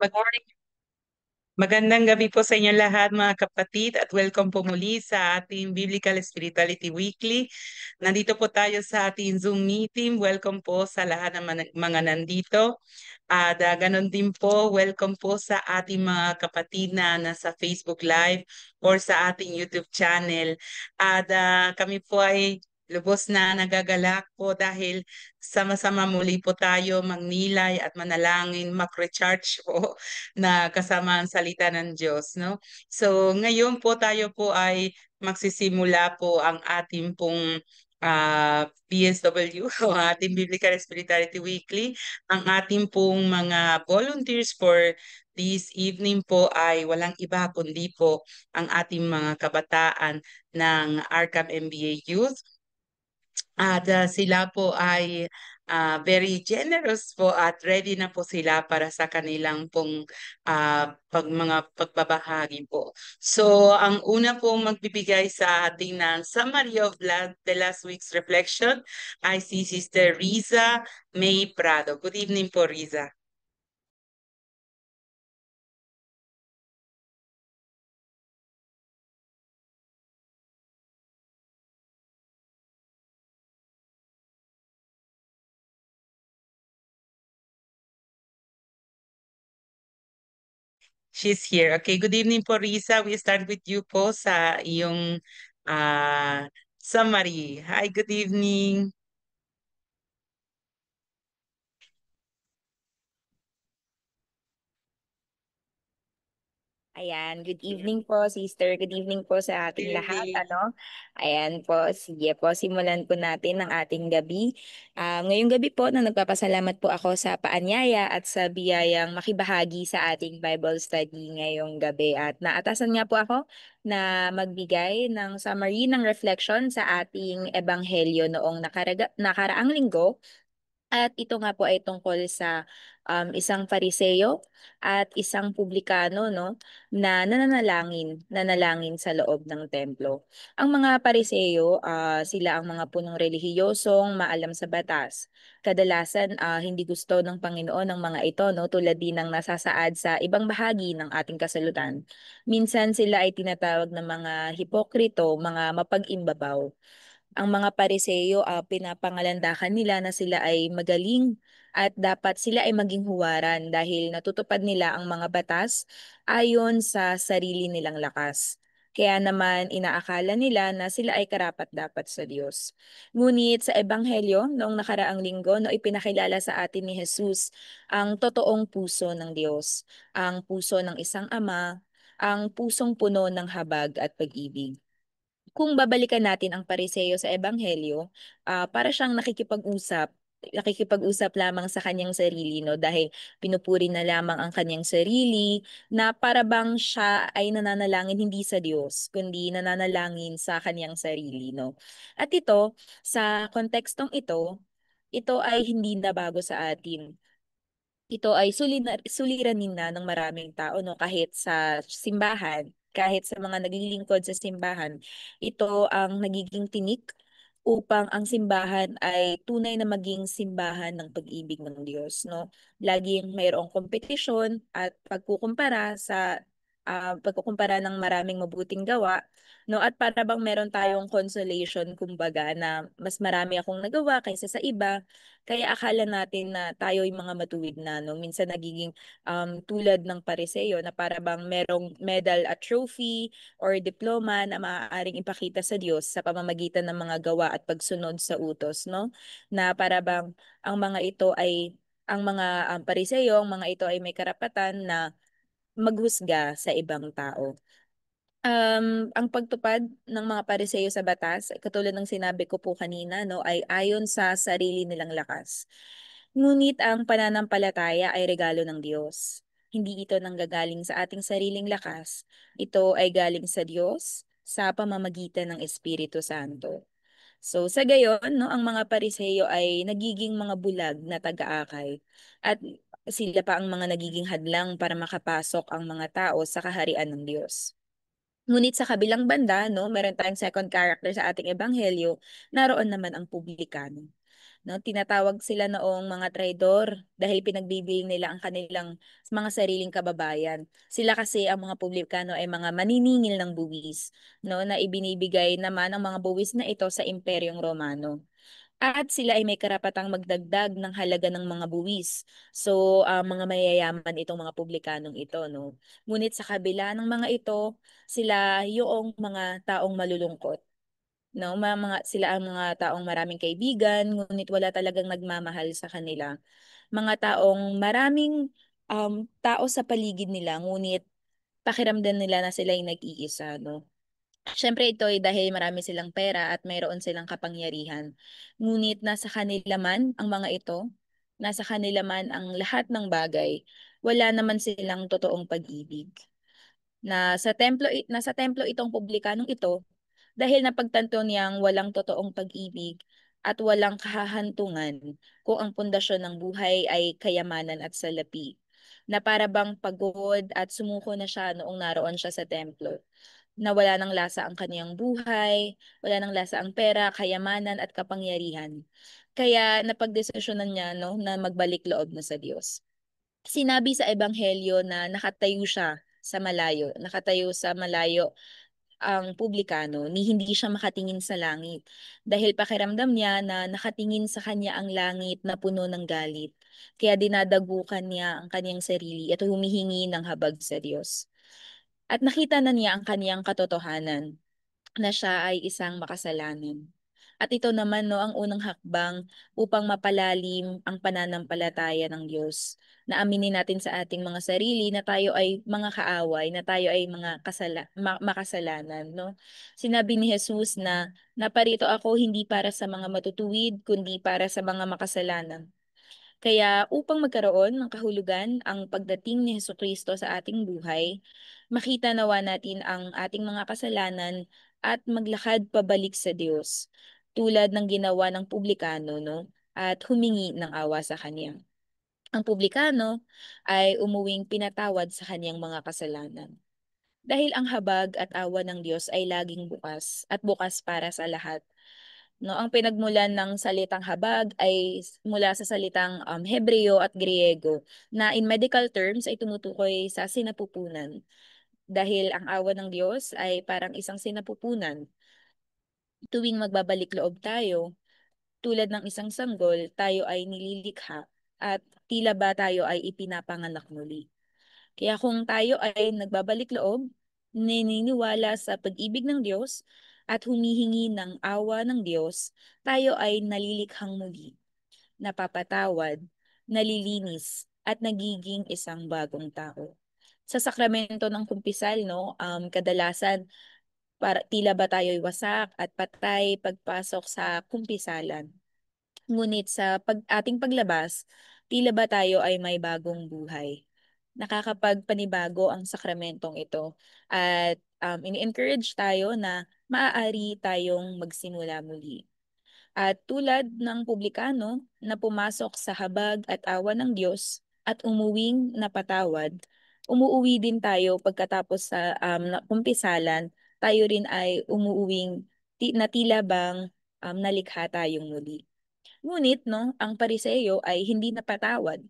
Mag- Magandang gabi po sa inyo lahat mga kapatid at welcome po muli sa ating Biblical Spirituality Weekly. Nandito po tayo sa ating Zoom meeting. Welcome po sa lahat ng mga nandito. At ganon din po, welcome po sa ating mga kapatid na nasa Facebook Live or sa ating YouTube channel. At kami po ay lubos na nagagalak po dahil sama-sama muli po tayo magnilay at manalangin, mag-recharge po na kasama ang salita ng Diyos, no? So, ngayon po tayo po ay magsisimula po ang ating pong BSW o ating Biblical Spirituality Weekly. Ang ating pong mga volunteers for this evening po ay walang iba kundi po ang ating mga kabataan ng Arkham MBA Youth. At sila po ay very generous po at ready na po sila para sa kanilang pong mga pagbabahagi po. So, ang una pong magbibigay sa ating ng summary of the last week's reflection ay si Sister Riza May Prado. Good evening po, Riza. She's here. Okay, good evening po, Riza. We start with you po sa iyong summary. Hi, good evening. Ayan, good evening po, sister. Good evening po sa ating lahat, Evening. Ayan po, sige po, simulan po natin ang ating gabi. Ngayong gabi po na nagpapasalamat po ako sa paanyaya at sa biyayang makibahagi sa ating Bible study ngayong gabi. At naatasan nga po ako na magbigay ng summary ng reflection sa ating ebanghelyo noong nakaraang linggo. At ito nga po ay tungkol sa isang Fariseo at isang publikano, no, na nanalangin sa loob ng templo. Ang mga Fariseo, sila ang mga punong relihiyosong maalam sa batas. Kadalasan hindi gusto ng Panginoon ng mga ito, no, tulad din ng nasasaad sa ibang bahagi ng ating kasalutan. Minsan sila ay tinatawag ng mga hipokrito, mga mapag-imbabaw. Ang mga Pariseo, pinapangalandakan nila na sila ay magaling at dapat sila ay maging huwaran dahil natutupad nila ang mga batas ayon sa sarili nilang lakas. Kaya naman inaakala nila na sila ay karapat-dapat sa Diyos. Ngunit sa Ebanghelyo, noong nakaraang linggo, no, ipinakilala sa atin ni Jesus ang totoong puso ng Diyos, ang puso ng isang ama, ang pusong puno ng habag at pag-ibig. Kung babalikan natin ang Pariseo sa Ebanghelyo, para siyang nakikipag-usap lamang sa kanyang sarili, no, dahil pinupuri na lamang ang kanyang sarili, na para bang siya ay nananalangin hindi sa Diyos kundi nananalangin sa kanyang sarili, no. At ito, sa kontekstong ito ay hindi na bago sa atin. Ito ay suliranin na ng maraming tao, no, kahit sa simbahan, kahit sa mga naglilingkod sa simbahan. Ito ang nagiging tinik upang ang simbahan ay tunay na maging simbahan ng pag-ibig ng Diyos, no. Laging mayroong kompetisyon at pagkukumpara ng maraming mabuting gawa, no, at para bang meron tayong consolation kumbaga na mas marami akong nagawa kaysa sa iba. Kaya akala natin na tayo yung mga matuwid na, no? Minsan nagiging tulad ng Pariseo na para bang merong medal at trophy or diploma na maaaring ipakita sa Diyos sa pamamagitan ng mga gawa at pagsunod sa utos, no? Na para bang ang mga ito ay ang mga Pariseo, ang mga ito ay may karapatan na maghusga sa ibang tao. Ang pagtupad ng mga Pariseo sa batas, katulad ng sinabi ko po kanina, no, ay ayon sa sarili nilang lakas. Ngunit ang pananampalataya ay regalo ng Diyos. Hindi ito nanggagaling sa ating sariling lakas. Ito ay galing sa Diyos sa pamamagitan ng Espiritu Santo. So sa gayon, no, ang mga Pariseo ay nagiging mga bulag na tagaakay at sila pa ang mga nagiging hadlang para makapasok ang mga tao sa kaharian ng Diyos. Ngunit sa kabilang banda, no, meron tayong second character sa ating ebanghelyo, naroon naman ang publikano. No? Tinatawag sila noong mga traidor dahil pinagbibili nila ang kanilang mga sariling kababayan. Sila kasi ang mga publikano ay mga maniningil ng buwis, no, na ibinibigay naman ang mga buwis na ito sa Imperyong Romano. At sila ay may karapatang magdagdag ng halaga ng mga buwis. So, mga mayayaman itong mga publikanong ito, no. Ngunit sa kabila ng mga ito, sila yung mga taong malulungkot. No, sila ang mga taong maraming kaibigan, ngunit wala talagang nagmamahal sa kanila. Mga taong maraming tao sa paligid nila, ngunit pakiramdam nila na sila ay nag-iisa, no. Siyempre ito ay dahil marami silang pera at mayroon silang kapangyarihan. Ngunit nasa kanila man ang mga ito, nasa kanila man ang lahat ng bagay, wala naman silang totoong pag-ibig. Nasa templo itong publikanong ito dahil napagtanto niyang walang totoong pag-ibig at walang kahahantungan kung ang pundasyon ng buhay ay kayamanan at salapi. Na para bang pagod at sumuko na siya noong naroon siya sa templo, na wala ng lasa ang kaniyang buhay, wala ng lasa ang pera, kayamanan at kapangyarihan. Kaya napagdesisyonan niya, no, na magbalik loob na sa Diyos. Sinabi sa ebanghelyo na nakatayo sa malayo ang publikano ni hindi siya makatingin sa langit dahil pakiramdam niya na nakatingin sa kanya ang langit na puno ng galit. Kaya dinadagukan niya ang kanyang sarili at humihingi ng habag sa Diyos. At nakita na niya ang kaniyang katotohanan na siya ay isang makasalanan. At ito naman, no, ang unang hakbang upang mapalalim ang pananampalataya ng Diyos. Na aminin natin sa ating mga sarili na tayo ay mga kaaway, na tayo ay mga makasalanan, no. Sinabi ni Jesus na naparito ako hindi para sa mga matutuwid kundi para sa mga makasalanan. Kaya upang magkaroon ng kahulugan ang pagdating ni Hesukristo sa ating buhay, makita nawa natin ang ating mga kasalanan at maglakad pabalik sa Diyos, tulad ng ginawa ng publikano, no? At humingi ng awa sa Kanya. Ang publikano ay umuwing pinatawad sa kanyang mga kasalanan. Dahil ang habag at awa ng Diyos ay laging bukas at bukas para sa lahat. No, ang pinagmulan ng salitang habag ay mula sa salitang Hebreo at Griego na in medical terms ay tumutukoy sa sinapupunan. Dahil ang awa ng Diyos ay parang isang sinapupunan. Tuwing magbabalik loob tayo, tulad ng isang sanggol, tayo ay nililikha at tila ba tayo ay ipinapanganak muli. Kaya kung tayo ay nagbabalik loob, naniniwala sa pag-ibig ng Diyos at humihingi ng awa ng Diyos, tayo ay nalilikhang muli, napapatawad, nalilinis, at nagiging isang bagong tao. Sa sakramento ng kumpisal, no, kadalasan tila ba tayo'y wasak at patay pagpasok sa kumpisalan. Ngunit sa ating paglabas, tila ba tayo ay may bagong buhay. Nakakapagpanibago ang sakramentong ito at ini-encourage tayo na maaari tayong magsimula muli. At tulad ng publikano na pumasok sa habag at awa ng Diyos at umuwing napatawad, umuuwi din tayo pagkatapos sa kumpisalan, tayo rin ay umuuwing na tila bang nalikha tayong muli. Ngunit, no, ang Pariseo ay hindi napatawad.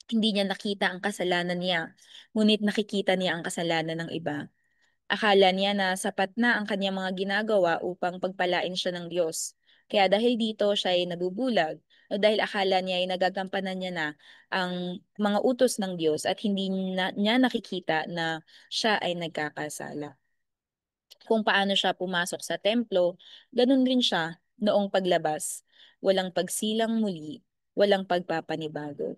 Hindi niya nakita ang kasalanan niya, ngunit nakikita niya ang kasalanan ng iba. Akala niya na sapat na ang kanyang mga ginagawa upang pagpalain siya ng Diyos. Kaya dahil dito siya ay nabubulag, o dahil akala niya ay nagagampanan niya na ang mga utos ng Diyos at hindi niya nakikita na siya ay nagkakasala. Kung paano siya pumasok sa templo, ganun rin siya noong paglabas. Walang pagsilang muli, walang pagpapanibago.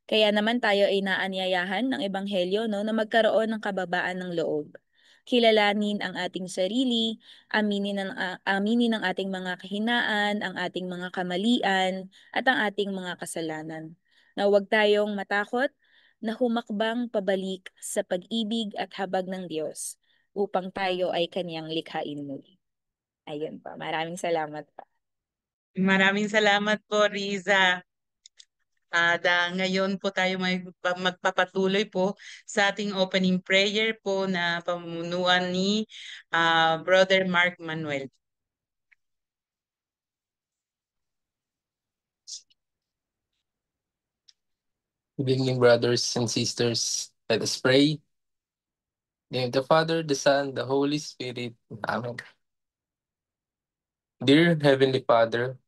Kaya naman tayo ay naanyayahan ng Ebanghelyo, no, na magkaroon ng kababaan ng loob. Kilalanin ang ating sarili, aminin ang ating mga kahinaan, ang ating mga kamalian, at ang ating mga kasalanan. Na huwag tayong matakot na humakbang pabalik sa pag-ibig at habag ng Diyos upang tayo ay kanyang likhain muli. Ayun pa. Maraming salamat pa. Maraming salamat po, Riza. At ngayon po tayo magpapatuloy po sa ating opening prayer po na pamunuan ni Brother Mark Manuel. Good evening, brothers and sisters. Let us pray. In the name of the Father, the Son, the Holy Spirit. Amen. Dear Heavenly Father,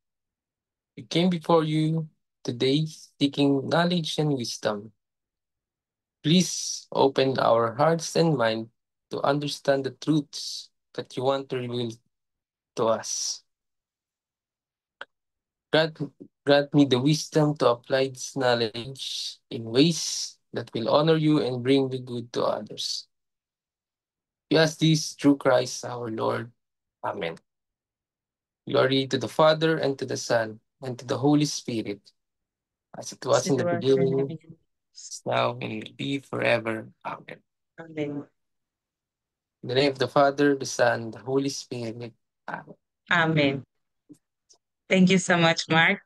we came before you today seeking knowledge and wisdom. Please open our hearts and mind to understand the truths that you want to reveal to us. Grant, grant me the wisdom to apply this knowledge in ways that will honor you and bring the good to others. We ask this through Christ our Lord. Amen. Glory to the Father, and to the Son, and to the Holy Spirit, as it was in the beginning, is now, and will be forever. Amen. Amen. In the name of the Father, the Son, the Holy Spirit. Amen. Amen. Thank you so much, Mark.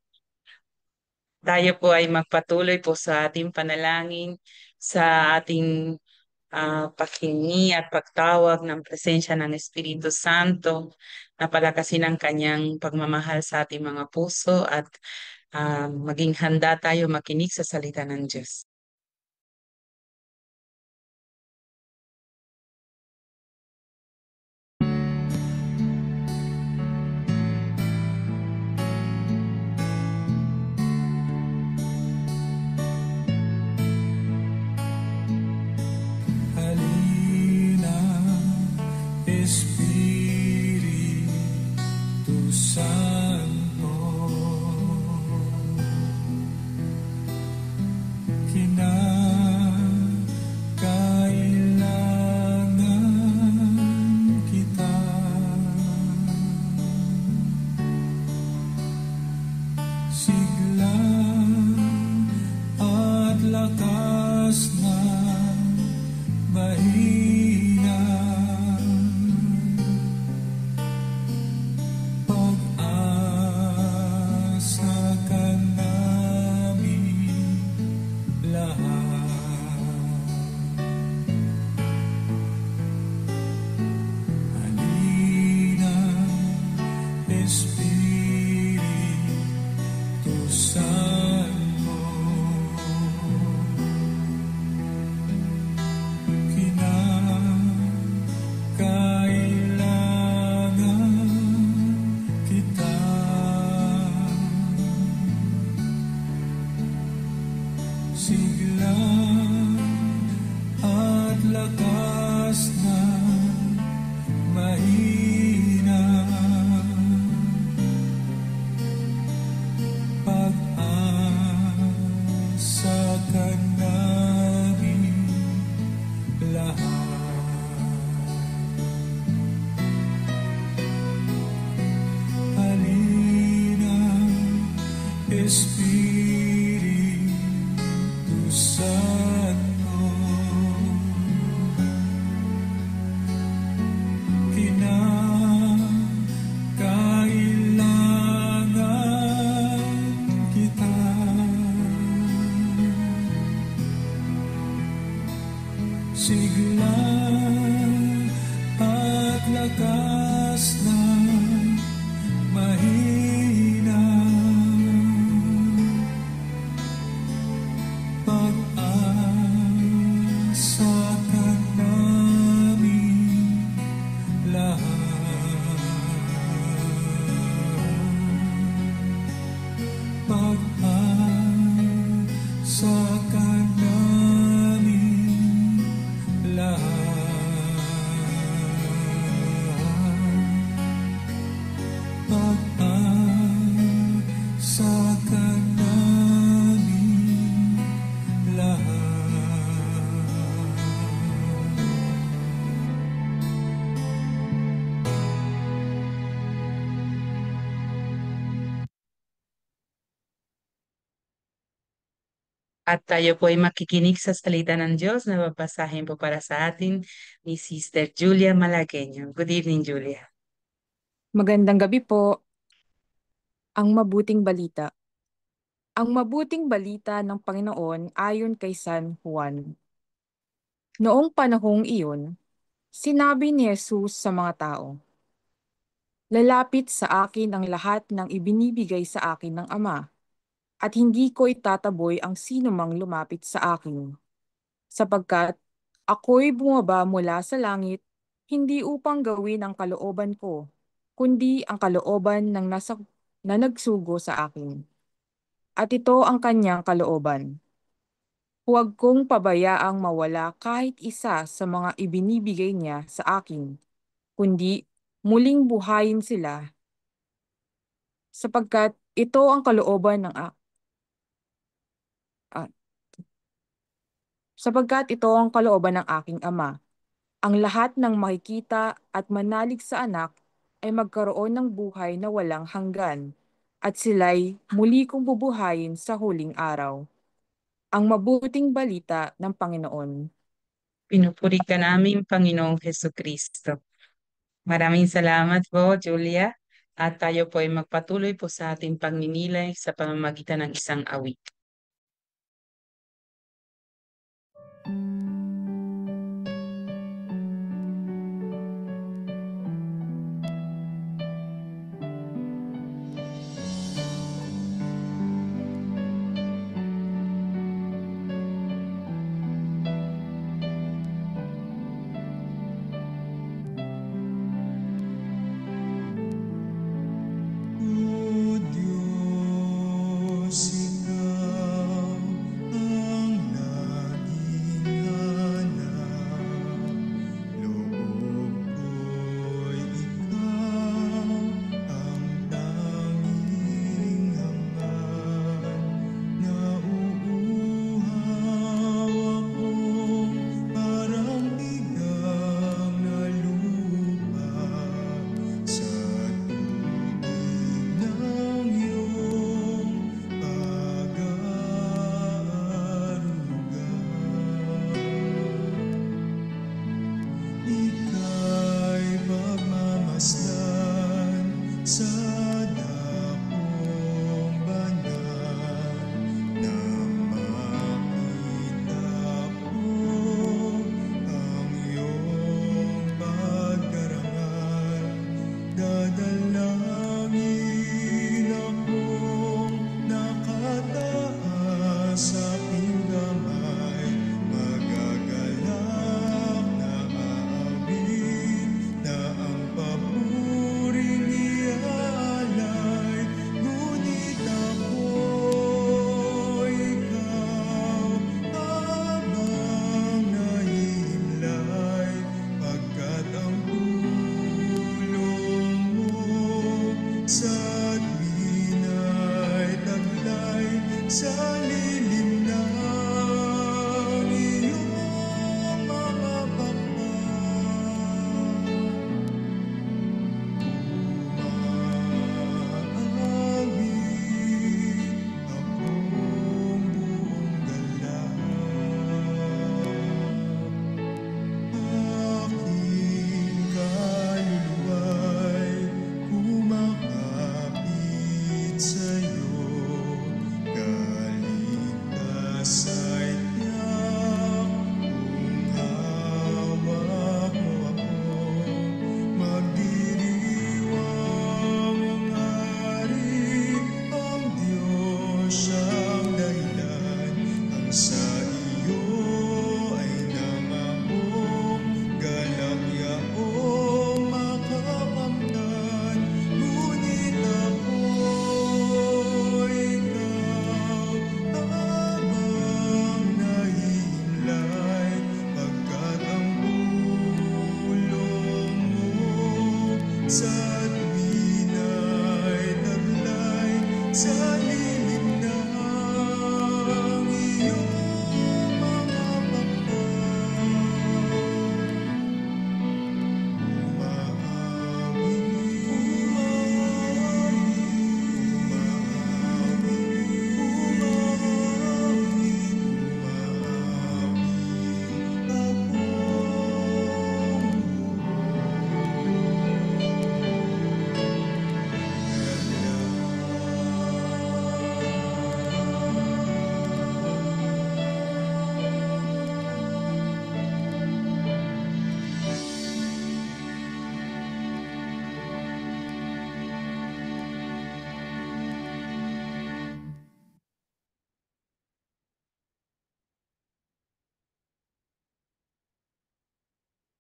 Tayo po ay magpatuloy po sa ating panalangin, sa ating paghingi at pagtawag ng presensya ng Espiritu Santo na palakasin ang kanyang pagmamahal sa ating mga puso at maging handa tayo makinig sa salita ng Diyos. Halina, Espiritu Santo, kinakailangan kita. Sigla at lakas na mahina, pag-asa ka namin lahat. Halina, Espiritu Santo, kinakailangan kita. Sigla at lakas na mahina, pag-asa ka namin lahat. Halina, Espiritu Santo, kinakailangan kita. Sigla at lakas na mahina, pag-asa ka namin lahat. Pag-asa ka namin lahat. Pag-asa ka namin At tayo po ay makikinig sa salita ng Diyos na babasahin po para sa atin ni Sister Julia Malagueño. Good evening, Julia. Magandang gabi po. Ang mabuting balita. Ang mabuting balita ng Panginoon ayon kay San Juan. Noong panahong iyon, sinabi ni Jesus sa mga tao, "Lalapit sa akin ang lahat ng ibinibigay sa akin ng Ama, at hindi ko itataboy ang sinumang lumapit sa akin, sapagkat ako'y bumaba mula sa langit, hindi upang gawin ang kalooban ko, kundi ang kalooban na nagsugo sa akin. At ito ang kanyang kalooban. Huwag kong pabayaang mawala kahit isa sa mga ibinibigay niya sa akin, kundi muling buhayin sila, sapagkat ito ang kalooban ng ah, sapagkat ito ang kalooban ng aking Ama. Ang lahat ng makikita at manalig sa anak ay magkaroon ng buhay na walang hanggan, at sila'y muli kong bubuhayin sa huling araw. Ang mabuting balita ng Panginoon. Pinupuri ka namin, Panginoong Hesukristo. Maraming salamat po, Julia. At tayo po ay magpatuloy po sa ating pagninilay sa pamamagitan ng isang awit. O Diyos, ikaw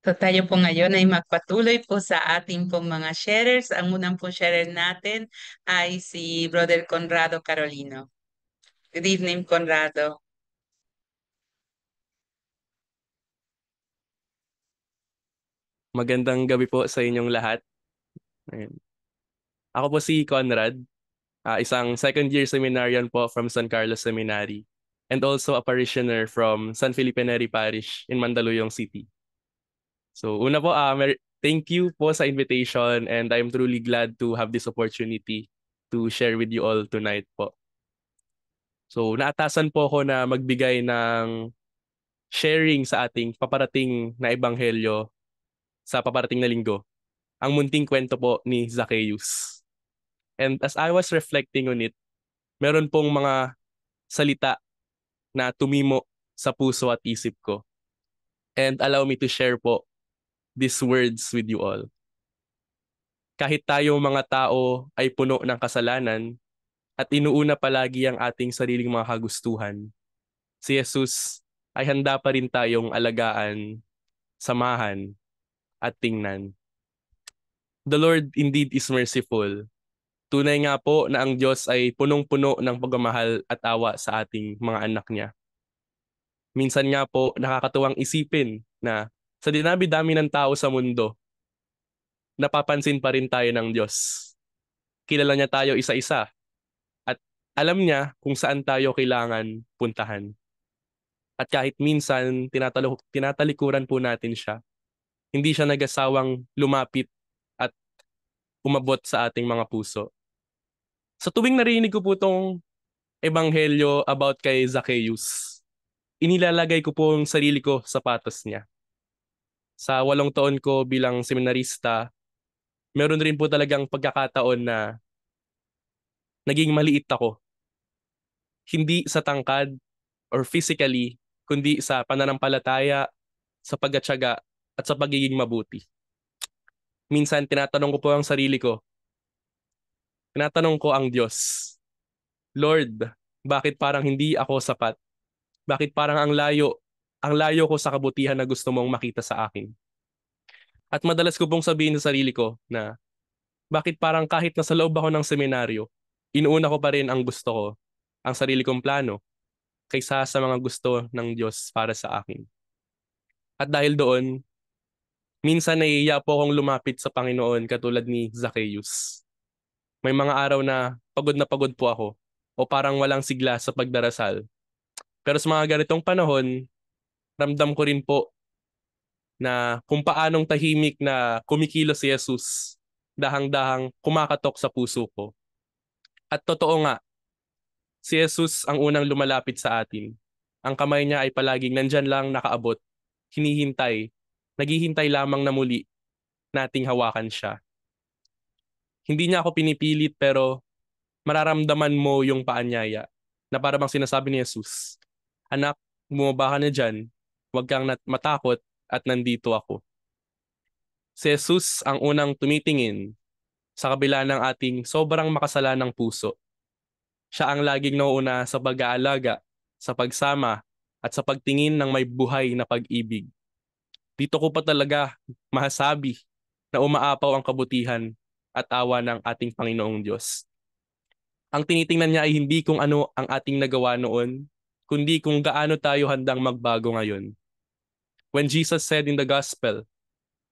So tayo po ngayon ay magpatuloy po sa ating pong mga sharers. Ang unang po sharer natin ay si Brother Conrado Carolino. Good evening, Conrado. Magandang gabi po sa inyong lahat. Ayun. Ako po si Conrad, isang second-year seminarian po from San Carlos Seminary and also a parishioner from San Felipe Neri Parish in Mandaluyong City. So una po, thank you po sa invitation and I'm truly glad to have this opportunity to share with you all tonight po. So naatasan po ako na magbigay ng sharing sa ating paparating na ebanghelyo sa paparating na linggo. Ang munting kwento po ni Zacchaeus. And as I was reflecting on it, meron pong mga salita na tumimo sa puso at isip ko. And allow me to share po these words with you all. Kahit tayo mga tao ay puno ng kasalanan at inuuna palagi ang ating sariling mga kagustuhan, si Jesus ay handa pa rin tayong alagaan, samahan, at tingnan. The Lord indeed is merciful. Tunay nga po na ang Diyos ay punong-puno ng pagmamahal at awa sa ating mga anak niya. Minsan nga po nakakatuwang isipin na sa dinabi-dami ng tao sa mundo, napapansin pa rin tayo ng Diyos. Kilala niya tayo isa-isa at alam niya kung saan tayo kailangan puntahan. At kahit minsan tinatalikuran po natin siya, hindi siya nag-asawang lumapit at umabot sa ating mga puso. Sa tuwing narinig ko po itong ebanghelyo about kay Zacchaeus, inilalagay ko po ang sarili ko sa patos niya. Sa 8 taon ko bilang seminarista, meron rin po talagang pagkakataon na naging maliit ako. Hindi sa tangkad or physically, kundi sa pananampalataya, sa paggatyaga, at sa pagiging mabuti. Minsan tinatanong ko po ang sarili ko, tinatanong ko ang Diyos, Lord, bakit parang hindi ako sapat? Bakit parang ang layo ko sa kabutihan na gusto mong makita sa akin? At madalas ko pong sabihin sa sarili ko na bakit parang kahit nasa loob ako ng seminaryo, inuuna ko pa rin ang gusto ko, ang sarili kong plano, kaysa sa mga gusto ng Diyos para sa akin. At dahil doon, minsan nahihiya po akong lumapit sa Panginoon katulad ni Zacchaeus. May mga araw na pagod po ako o parang walang sigla sa pagdarasal. Pero sa mga ganitong panahon, ramdam ko rin po na kung paanong tahimik na kumikilos si Jesus, dahang-dahang kumakatok sa puso ko. At totoo nga, si Jesus ang unang lumalapit sa atin. Ang kamay niya ay palaging nandyan lang nakaabot, hinihintay, naghihintay lamang na muli nating hawakan siya. Hindi niya ako pinipilit pero mararamdaman mo yung paanyaya na para bang sinasabi ni Jesus, anak, bumaba ka na dyan, huwag kang matakot at nandito ako. Si Jesus ang unang tumitingin sa kabila ng ating sobrang makasalanang puso. Siya ang laging nauuna sa pag-aalaga, sa pagsama, at sa pagtingin ng may buhay na pag-ibig. Dito ko pa talaga masasabi na umaapaw ang kabutihan at awa ng ating Panginoong Diyos. Ang tinitingnan niya ay hindi kung ano ang ating nagawa noon, kundi kung gaano tayo handang magbago ngayon. When Jesus said in the Gospel,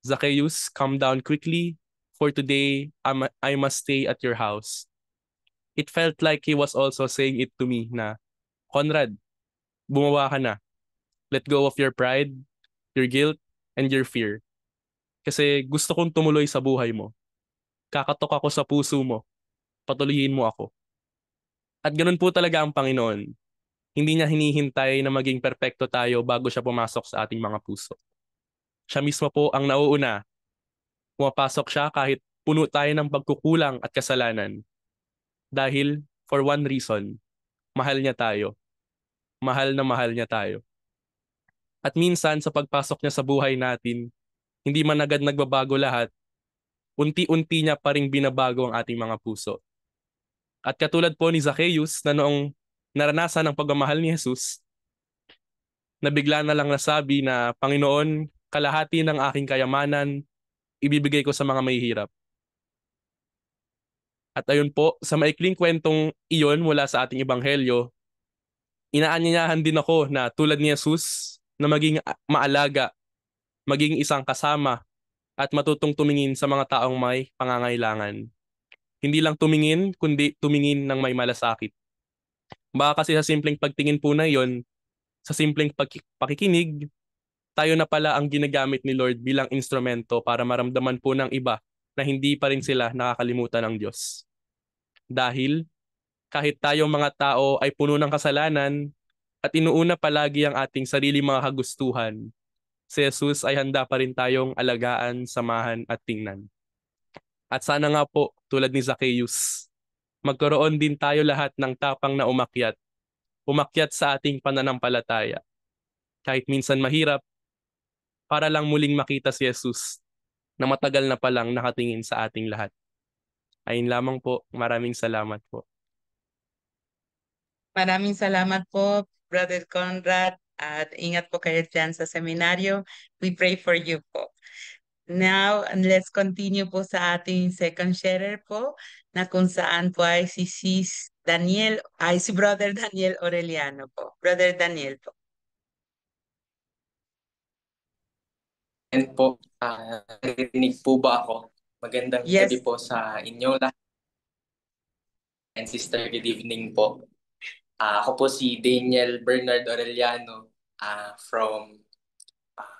Zacchaeus, come down quickly, for today I must stay at your house. It felt like he was also saying it to me na, Conrad, bumawa ka na. Let go of your pride, your guilt, and your fear. Kasi gusto kong tumuloy sa buhay mo. Kakatok ako sa puso mo. Patuloyin mo ako. At ganun po talaga ang Panginoon. Hindi niya hinihintay na maging perpekto tayo bago siya pumasok sa ating mga puso. Siya mismo po ang nauuna. Pumapasok siya kahit puno tayo ng pagkukulang at kasalanan. Dahil, for one reason, mahal niya tayo. Mahal na mahal niya tayo. At minsan sa pagpasok niya sa buhay natin, hindi man agad nagbabago lahat, unti-unti niya pa ring binabago ang ating mga puso. At katulad po ni Zacchaeus na noong naranasan ang pagmamahal ni Jesus, na bigla na lang nasabi na, Panginoon, kalahati ng aking kayamanan, ibibigay ko sa mga mahihirap. At ayun po, sa maikling kwentong iyon mula sa ating ebanghelyo, inaanyayahan din ako na tulad ni Jesus na maging maalaga, maging isang kasama at matutong tumingin sa mga taong may pangangailangan. Hindi lang tumingin, kundi tumingin ng may malasakit. Baka kasi sa simpleng pagtingin po na iyon, sa simpleng pakikinig, tayo na pala ang ginagamit ni Lord bilang instrumento para maramdaman po ng iba na hindi pa rin sila nakakalimutan ng Diyos. Dahil kahit tayong mga tao ay puno ng kasalanan at inuuna palagi ang ating sarili mga kagustuhan, si Jesus ay handa pa rin tayong alagaan, samahan at tingnan. At sana nga po, tulad ni Zacchaeus, magkaroon din tayo lahat ng tapang na umakyat sa ating pananampalataya. Kahit minsan mahirap, para lang muling makita si Jesus na matagal na palang nakatingin sa ating lahat. Ayun lamang po, maraming salamat po. Maraming salamat po, Brother Conrad, at ingat po kayo dyan sa seminaryo. We pray for you po. Now, let's continue po sa ating second sharer po, na kung saan po ay si Brother Daniel Aureliano po. Brother Daniel po. And po, narinig po ba ako? Magandang Yes. gabi po sa inyo lahat. And sister, good evening po. Ako po si Daniel Bernard Aureliano from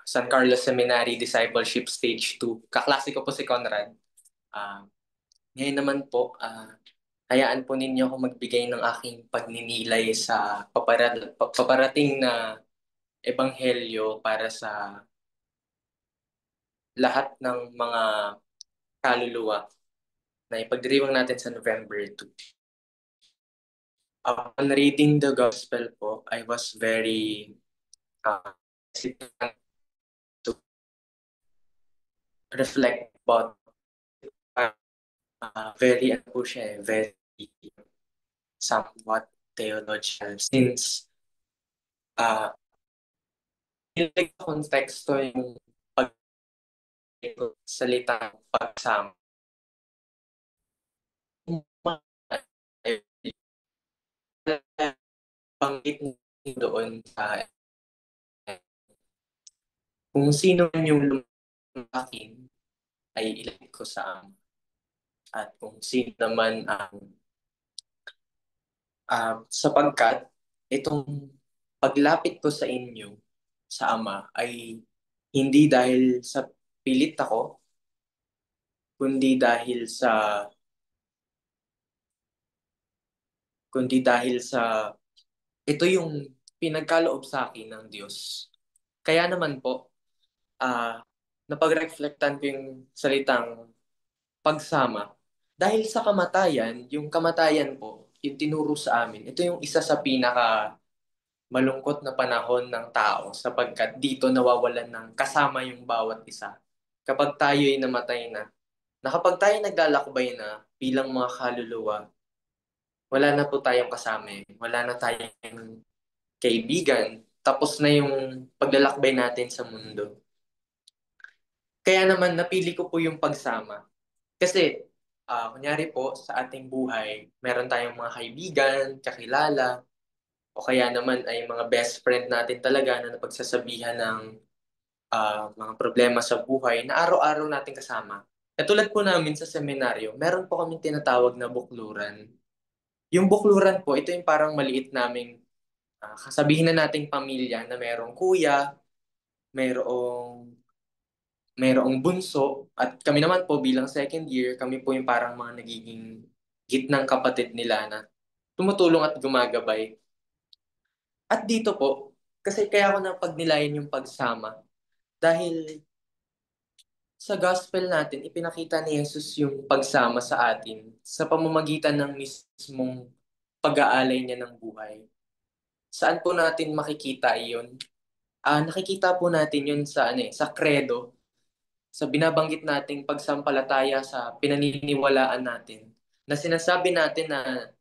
San Carlos Seminary Discipleship Stage 2. Kaklase ko po si Conrad. Ngayon naman po, hayaan po ninyo ako magbigay ng aking pagninilay sa paparating na ebanghelyo para sa lahat ng mga kaluluwa na ipagdiriwang natin sa November 2. Upon reading the gospel po, I was very hesitant to reflect about very somewhat theological since yung konteksto yung salitang pagsama. Banggit doon sa kung sino man yung lumaking ay ilagay ko sa Ama. At kung sino naman ang sapagkat itong paglapit ko sa inyo sa Ama ay hindi dahil sa pilit ako, kundi dahil sa ito yung pinagkaloob sa akin ng Diyos. Kaya naman po, napag-reflectan ko yung salitang pagsama. Dahil sa kamatayan, yung kamatayan po, yung tinuro sa amin, ito yung isa sa pinaka malungkot na panahon ng tao sapagkat dito nawawalan ng kasama yung bawat isa. Kapag tayo ay namatay na kapag tayo naglalakbay na bilang mga kaluluwa, wala na po tayong kasama. Wala na tayong kaibigan. Tapos na yung paglalakbay natin sa mundo. Kaya naman napili ko po yung pagsama. Kasi, kunyari po sa ating buhay, meron tayong mga kaibigan, kakilala, o kaya naman ay mga best friend natin talaga na napagsasabihan ng mga problema sa buhay na araw-araw natin kasama. Tulad po namin sa seminaryo, meron po kaming tinatawag na bukluran. Yung bukluran po, ito yung parang maliit naming kasabihin na nating pamilya na merong kuya, merong bunso, at kami naman po bilang second year, kami po yung parang mga nagiging gitnang kapatid nila na tumutulong at gumagabay. At dito po, kasi kaya ako napagnilayan yung pagsama dahil sa gospel natin, ipinakita ni Jesus yung pagsama sa atin sa pamamagitan ng mismong pag-aalay niya ng buhay. Saan po natin makikita iyon? Nakikita po natin yun sa credo, sa binabanggit nating pagsampalataya sa pinaniniwalaan natin, na sinasabi natin na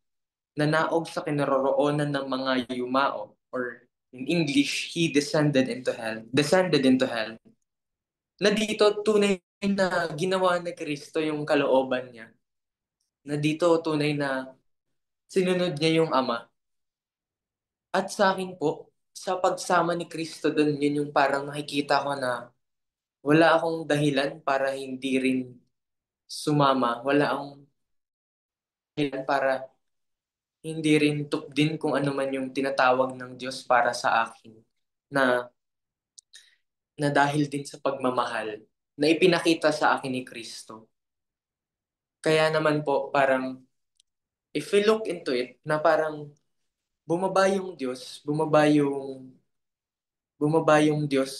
nanaog sa kinaroroonan ng mga yumao, or in English, He descended into hell. na dito tunay na ginawa ni Kristo yung kalooban niya. Na dito tunay na sinunod niya yung Ama. At sa akin po, sa pagsama ni Kristo doon, yun yung parang nakikita ko na wala akong dahilan para hindi rin sumama. Wala akong dahilan para hindi rin tupdin kung ano man yung tinatawag ng Diyos para sa akin. Na, na dahil din sa pagmamahal na ipinakita sa akin ni Kristo. Kaya naman po, parang if we look into it, na parang bumaba yung Diyos, bumaba yung Diyos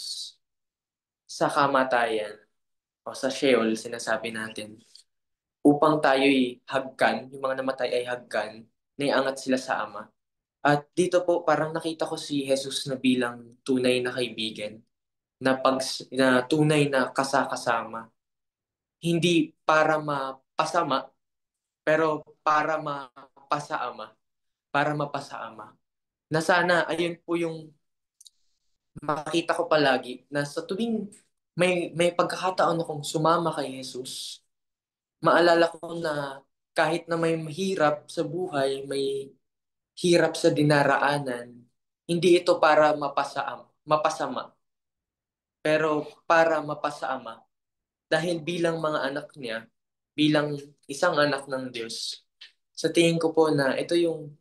sa kamatayan o sa Sheol, sinasabi natin, upang tayo'y hagkan, yung mga namatay ay hagkan, naiangat sila sa Ama. At dito po, parang nakita ko si Jesus na bilang tunay na kaibigan, na tunay na kasakasama. Hindi para mapasama, pero para mapasaama. Para mapasaama. Na sana, ayun po yung makita ko palagi, na sa tuwing may pagkakataon akong sumama kay Jesus, maalala ko na kahit na may mahirap sa buhay, may hirap sa dinaraanan, hindi ito para mapasama, pero para mapasaama. Dahil bilang mga anak niya, bilang isang anak ng Diyos, sa tingin ko po na ito yung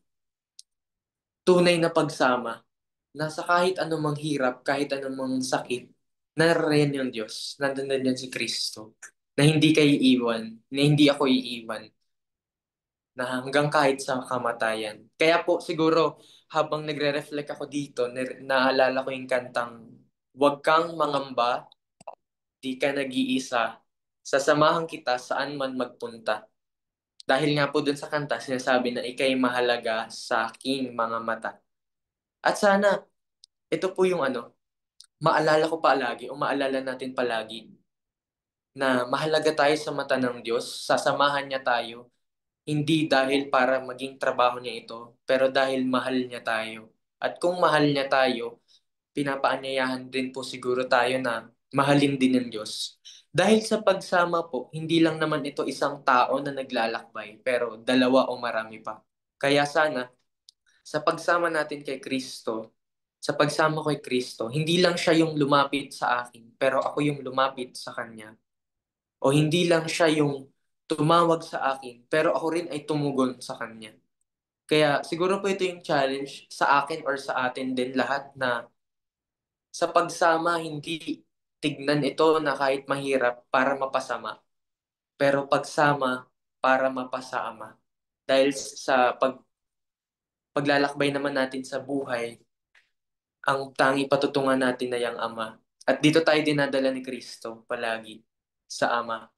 tunay na pagsama, na sa kahit anumang hirap, kahit anumang sakit, naririyan yung Diyos, nandun na yan si Kristo, na hindi kayo iiwan, na hindi ako iiwan, na hanggang kahit sa kamatayan. Kaya po siguro habang nagre-reflect ako dito, naalala ko yung kantang "Huwag kang mangamba, di ka nag-iisa, sasamahan kita saan man magpunta." Dahil nga po dun sa kanta, sinasabi na ika'y mahalaga sa aking mga mata. At sana, ito po yung maalala ko palagi o maalala natin palagi na mahalaga tayo sa mata ng Diyos, sasamahan niya tayo, hindi dahil para maging trabaho niya ito, pero dahil mahal niya tayo. At kung mahal niya tayo, pinapaanyayahan din po siguro tayo na mahalin din ng Diyos. Dahil sa pagsama po, hindi lang naman ito isang tao na naglalakbay, pero dalawa o marami pa. Kaya sana, sa pagsama natin kay Kristo, sa pagsama ko kay Kristo, hindi lang siya yung lumapit sa akin, pero ako yung lumapit sa Kanya. O hindi lang siya yung tumawag sa akin, pero ako rin ay tumugon sa Kanya. Kaya siguro po ito yung challenge sa akin or sa atin din lahat, na sa pagsama, hindi tignan ito na kahit mahirap para mapasama, pero pagsama para mapasama. Dahil sa paglalakbay naman natin sa buhay, ang tangi patutungan natin na yung Ama. At dito tayo dinadala ni Kristo palagi sa Ama.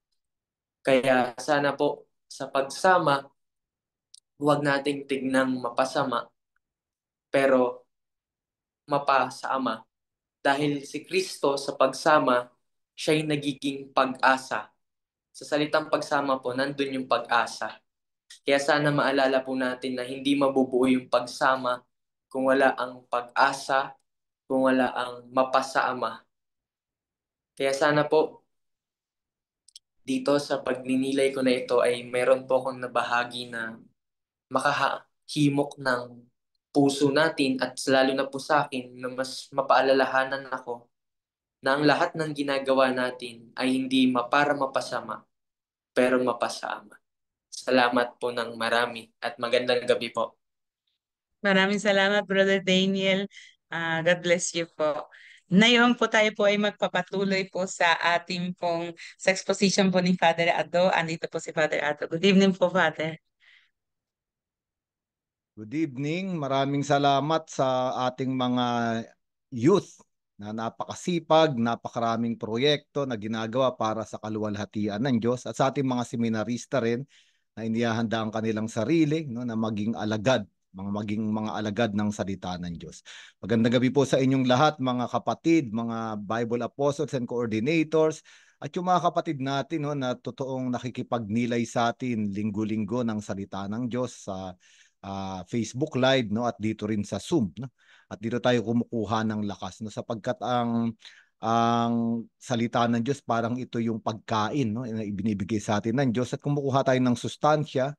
Kaya sana po sa pagsama, huwag nating tignang mapasama, pero mapa sa Ama. Dahil si Kristo sa pagsama, siya'y nagiging pag-asa. Sa salitang pagsama po, nandun yung pag-asa. Kaya sana maalala po natin na hindi mabubuo yung pagsama kung wala ang pag-asa, kung wala ang mapasama. Kaya sana po, dito sa pagninilay ko na ito ay meron po akong nabahagi na makahimok ng puso natin, at lalo na po sa akin na mas mapaalalahanan ako na ang lahat ng ginagawa natin ay hindi para mapasama, pero mapasama. Salamat po ng marami at magandang gabi po. Maraming salamat, Brother Daniel. God bless you po. Ngayon po tayo po ay magpapatuloy po sa ating sa exposition po ni Father Ado. Andito po si Father Ado. Good evening po, Father. Good evening. Maraming salamat sa ating mga youth na napakasipag, napakaraming proyekto na ginagawa para sa kaluwalhatian ng Diyos, at sa ating mga seminarista rin na inihahanda ang kanilang sarili, no, na maging mga alagad ng salita ng Diyos. Magandang gabi po sa inyong lahat, mga kapatid, mga Bible apostles and coordinators, at yung mga kapatid natin, no, na totoong nakikipagnilay sa atin linggo-linggo ng salita ng Diyos sa Facebook Live, no, at dito rin sa Zoom, no? At dito tayo kumukuha ng lakas, no, sapagkat ang ang salita ng Diyos parang ito yung pagkain, no, na ibinibigay sa atin ng Diyos, at kumukuha tayo ng sustansya,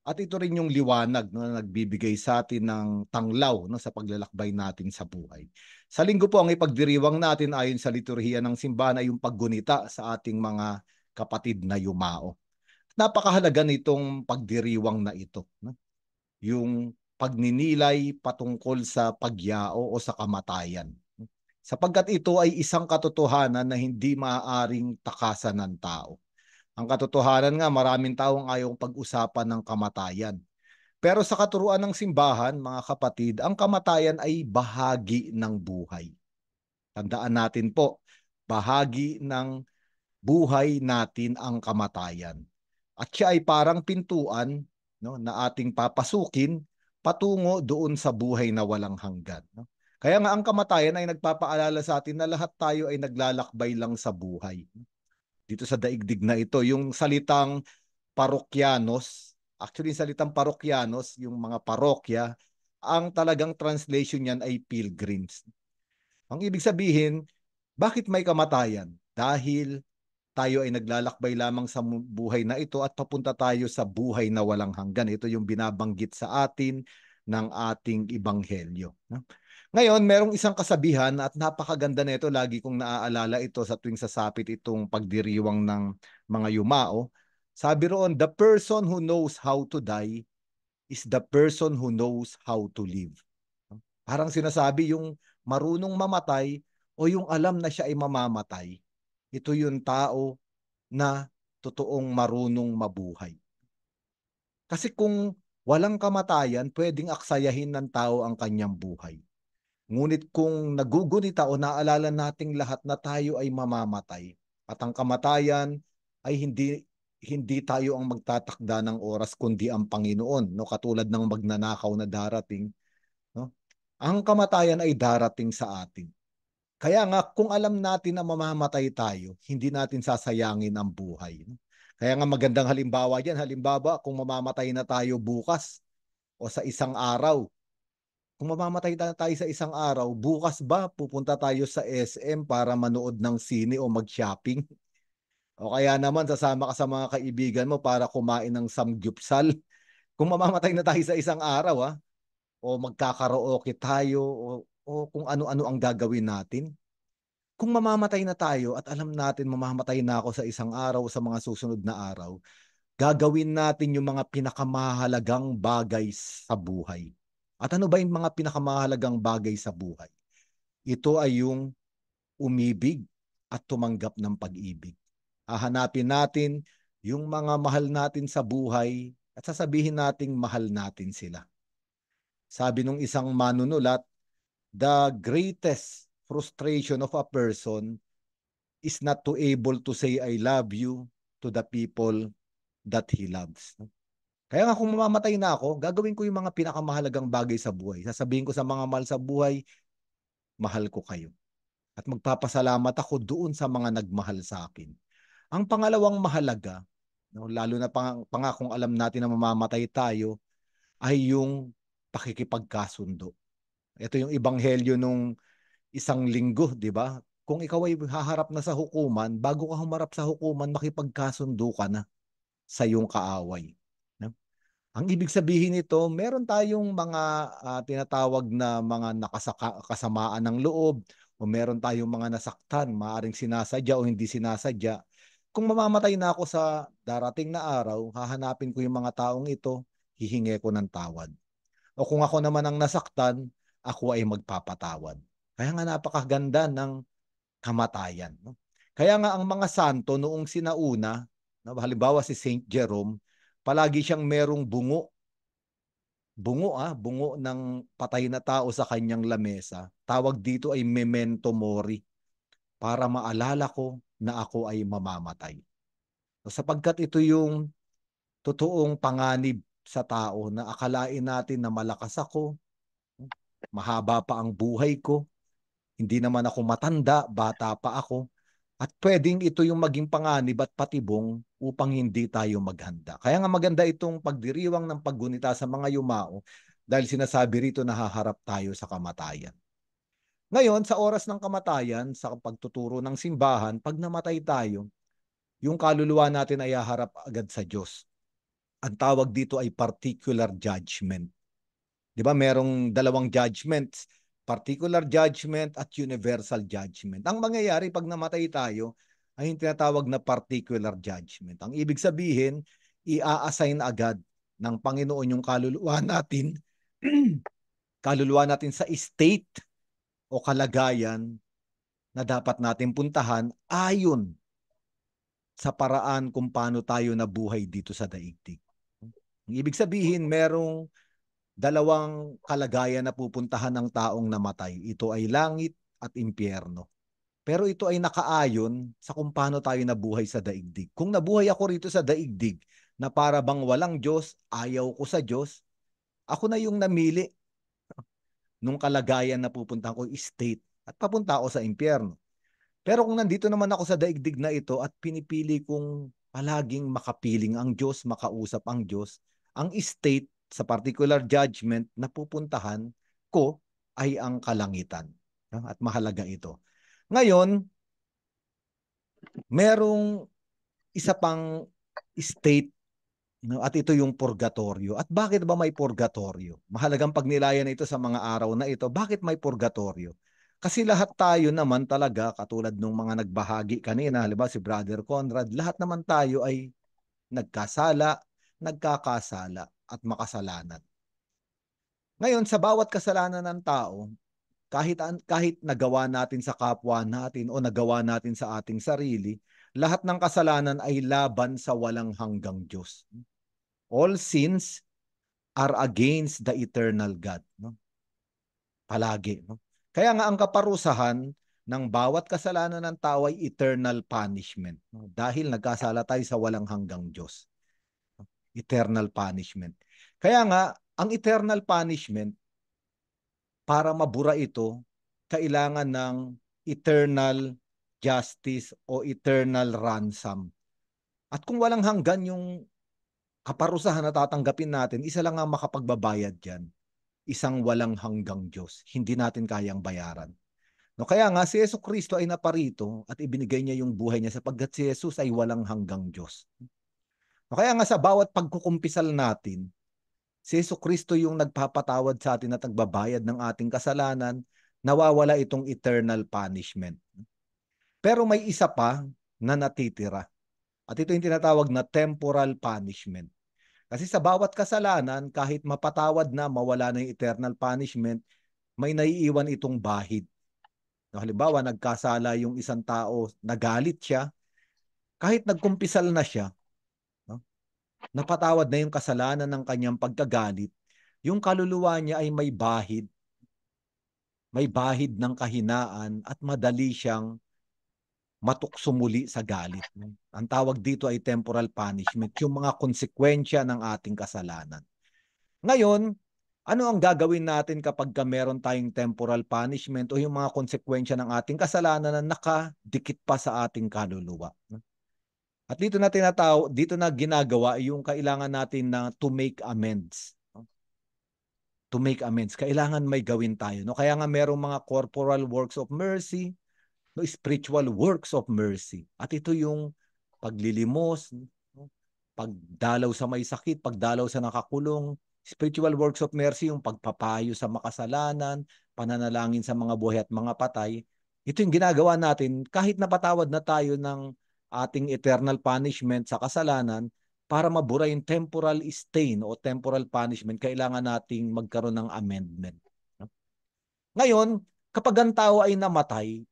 at ito rin yung liwanag, no, na nagbibigay sa atin ng tanglaw, no, sa paglalakbay natin sa buhay. Sa linggo po, ang ipagdiriwang natin ayon sa liturhiya ng simbahan ay yung paggunita sa ating mga kapatid na yumao. Napakahalaga nitong pagdiriwang na ito, no? Yung pagninilay patungkol sa pagyao o sa kamatayan. Sapagkat ito ay isang katotohanan na hindi maaaring takasan ng tao. Ang katotohanan nga, maraming taong ayaw pag-usapan ng kamatayan. Pero sa katuruan ng simbahan, mga kapatid, ang kamatayan ay bahagi ng buhay. Tandaan natin po, bahagi ng buhay natin ang kamatayan. At siya ay parang pintuan, no, na ating papasukin patungo doon sa buhay na walang hanggan, no? Kaya nga ang kamatayan ay nagpapaalala sa atin na lahat tayo ay naglalakbay lang sa buhay. Dito sa daigdig na ito, yung salitang parokyanos, actually yung salitang parokyanos, yung mga parokya, ang talagang translation niyan ay pilgrims. Ang ibig sabihin, bakit may kamatayan? Dahil tayo ay naglalakbay lamang sa buhay na ito at papunta tayo sa buhay na walang hanggan. Ito yung binabanggit sa atin ng ating ebanghelyo. Ngayon, merong isang kasabihan at napakaganda nito. Lagi kong naaalala ito sa tuwing sasapit itong pagdiriwang ng mga yumao. Sabi roon, the person who knows how to die is the person who knows how to live. Parang sinasabi yung marunong mamatay o yung alam na siya ay mamamatay. Ito yung tao na totoong marunong mabuhay. Kasi kung walang kamatayan, pwedeng aksayahin ng tao ang kanyang buhay. Ngunit kung nagugunita o naalala nating lahat na tayo ay mamamatay at ang kamatayan ay hindi tayo ang magtatakda ng oras kundi ang Panginoon, no, katulad ng magnanakaw na darating, no? Ang kamatayan ay darating sa atin. Kaya nga kung alam natin na mamamatay tayo, hindi natin sasayangin ang buhay, no? Kaya nga magandang halimbawa diyan, halimbawa kung mamamatay na tayo bukas o sa isang araw. Kung mamamatay tayo sa isang araw, bukas ba pupunta tayo sa SM para manood ng sine o mag-shopping? O kaya naman sasama ka sa mga kaibigan mo para kumain ng samgyupsal? Kung mamamatay na tayo sa isang araw, o magkakaraoke tayo, o kung ano-ano ang gagawin natin. Kung mamamatay na tayo at alam natin mamamatay na ako sa isang araw o sa mga susunod na araw, gagawin natin yung mga pinakamahalagang bagay sa buhay. At ano ba yung mga pinakamahalagang bagay sa buhay? Ito ay yung umibig at tumanggap ng pag-ibig. Hahanapin natin yung mga mahal natin sa buhay at sasabihin nating mahal natin sila. Sabi nung isang manunulat, the greatest frustration of a person is not to able to say I love you to the people that he loves. Kaya nga kung mamamatay na ako, gagawin ko yung mga pinakamahalagang bagay sa buhay. Sasabihin ko sa mga mahal sa buhay, mahal ko kayo. At magpapasalamat ako doon sa mga nagmahal sa akin. Ang pangalawang mahalaga, no, lalo na kung alam natin na mamamatay tayo, ay yung pakikipagkasundo. Ito yung ebanghelyo nung isang linggo, di ba? Kung ikaw ay haharap na sa hukuman, bago ka humarap sa hukuman, makipagkasundo ka na sa iyong kaaway. Ang ibig sabihin nito, meron tayong mga tinatawag na mga kasamaan ng loob o meron tayong mga nasaktan, maaring sinasadya o hindi sinasadya. Kung mamamatay na ako sa darating na araw, hahanapin ko yung mga taong ito, hihingi ko ng tawad. O kung ako naman ang nasaktan, ako ay magpapatawad. Kaya nga napakaganda ng kamatayan, no? Kaya nga ang mga santo noong sinauna, no, halimbawa si Saint Jerome, palagi siyang merong bungo ng patay na tao sa kanyang lamesa. Tawag dito ay memento mori, para maalala ko na ako ay mamamatay. So, sapagkat ito yung totoong panganib sa tao na akalain natin na malakas ako, mahaba pa ang buhay ko, hindi naman ako matanda, bata pa ako. At pwedeng ito yung maging panganib at patibong upang hindi tayo maghanda. Kaya nga maganda itong pagdiriwang ng paggunita sa mga yumao dahil sinasabi rito na haharap tayo sa kamatayan. Ngayon, sa oras ng kamatayan, sa pagtuturo ng simbahan, pag namatay tayo, yung kaluluwa natin ay haharap agad sa Diyos. Ang tawag dito ay particular judgment. Di ba? Merong dalawang judgments, particular judgment at universal judgment. Ang mangyayari pag namatay tayo ay yung tinatawag na particular judgment. Ang ibig sabihin, i-assign agad ng Panginoon yung kaluluwa natin, kaluluwa natin sa state o kalagayan na dapat natin puntahan ayon sa paraan kung paano tayo nabuhay dito sa daigdig. Ang ibig sabihin, merong dalawang kalagayan na pupuntahan ng taong namatay. Ito ay langit at impyerno. Pero ito ay nakaayon sa kung paano tayo nabuhay sa daigdig. Kung nabuhay ako rito sa daigdig na para bang walang Diyos, ayaw ko sa Diyos, ako na yung namili nung kalagayan na pupuntahan ko, state, at papunta ako sa impyerno. Pero kung nandito naman ako sa daigdig na ito at pinipili kong palaging makapiling ang Diyos, makausap ang Diyos, ang state sa particular judgment na pupuntahan ko ay ang kalangitan. At mahalaga ito. Ngayon, merong isa pang state, at ito yung purgatorio. At bakit ba may purgatorio? Mahalagang pagnilayan ito sa mga araw na ito. Bakit may purgatorio? Kasi lahat tayo naman talaga, katulad ng mga nagbahagi kanina, halimbawa si Brother Conrad, lahat naman tayo ay nagkasala, nagkakasala at makasalanan. Ngayon, sa bawat kasalanan ng tao, kahit nagawa natin sa kapwa natin o nagawa natin sa ating sarili, lahat ng kasalanan ay laban sa walang hanggang Diyos. All sins are against the eternal God. No? Palagi. No? Kaya nga ang kaparusahan ng bawat kasalanan ng tao ay eternal punishment. No? Dahil nagkasala tayo sa walang hanggang Diyos. Eternal punishment. Kaya nga, ang eternal punishment, para mabura ito, kailangan ng eternal justice o eternal ransom. At kung walang hanggan yung kaparusahan na tatanggapin natin, isa lang ang makapagbabayad dyan. Isang walang hanggang Diyos. Hindi natin kayang bayaran. No, kaya nga si Jesucristo ay naparito at ibinigay niya yung buhay niya sapagkat si Jesus ay walang hanggang Diyos. No, kaya nga sa bawat pagkukumpisal natin, si Jesucristo yung nagpapatawad sa atin at nagbabayad ng ating kasalanan, nawawala itong eternal punishment. Pero may isa pa na natitira. At ito yung tinatawag na temporal punishment. Kasi sa bawat kasalanan, kahit mapatawad na, mawala na yung eternal punishment, may naiiwan itong bahid. No, halimbawa, nagkasala yung isang tao, nagalit siya, kahit nagkumpisal na siya, no, napatawad na yung kasalanan ng kanyang pagkagalit, yung kaluluwa niya ay may bahid ng kahinaan at madali siyang matukso muli sa galit. Ang tawag dito ay temporal punishment, yung mga konsekwensya ng ating kasalanan. Ngayon, ano ang gagawin natin kapag meron tayong temporal punishment o yung mga konsekwensya ng ating kasalanan na nakadikit pa sa ating kaluluwa? At dito na ginagawa yung kailangan natin na to make amends. To make amends, kailangan may gawin tayo. No? Kaya nga merong mga corporal works of mercy, no, spiritual works of mercy. At ito yung paglilimos, no, pagdalaw sa may sakit, pagdalaw sa nakakulong, spiritual works of mercy, yung pagpapayo sa makasalanan, pananalangin sa mga buhay at mga patay. Ito yung ginagawa natin kahit napatawad na tayo ng ating eternal punishment sa kasalanan, para mabura yung temporal stain o temporal punishment, kailangan nating magkaroon ng amendment. Ngayon, kapag ang tao ay namatay,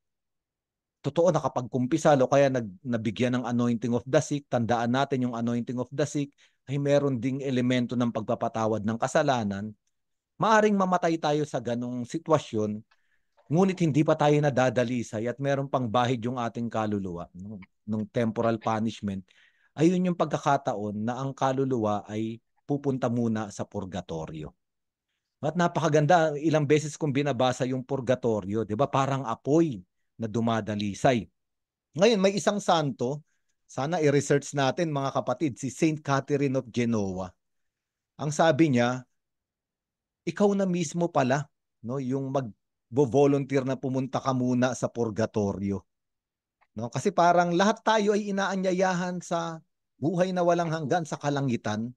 totoo nakapagkumpisal o kaya nabigyan ng anointing of the sick, tandaan natin yung anointing of the sick ay meron ding elemento ng pagpapatawad ng kasalanan. Maaring mamatay tayo sa ganong sitwasyon, ngunit hindi pa tayo nadadalisay at meron pang bahid yung ating kaluluwa nung temporal punishment. Ayun yung pagkakataon na ang kaluluwa ay pupunta muna sa purgatorio. At napakaganda, ilang beses kong binabasa yung purgatorio, 'di ba? Parang apoy na dumadalisay. Ngayon, may isang santo, sana i-research natin mga kapatid, si Saint Catherine of Genoa. Ang sabi niya, ikaw na mismo pala, no, yung volunteer na pumunta ka muna sa purgatorio. No? Kasi parang lahat tayo ay inaanyayahan sa buhay na walang hanggan sa kalangitan.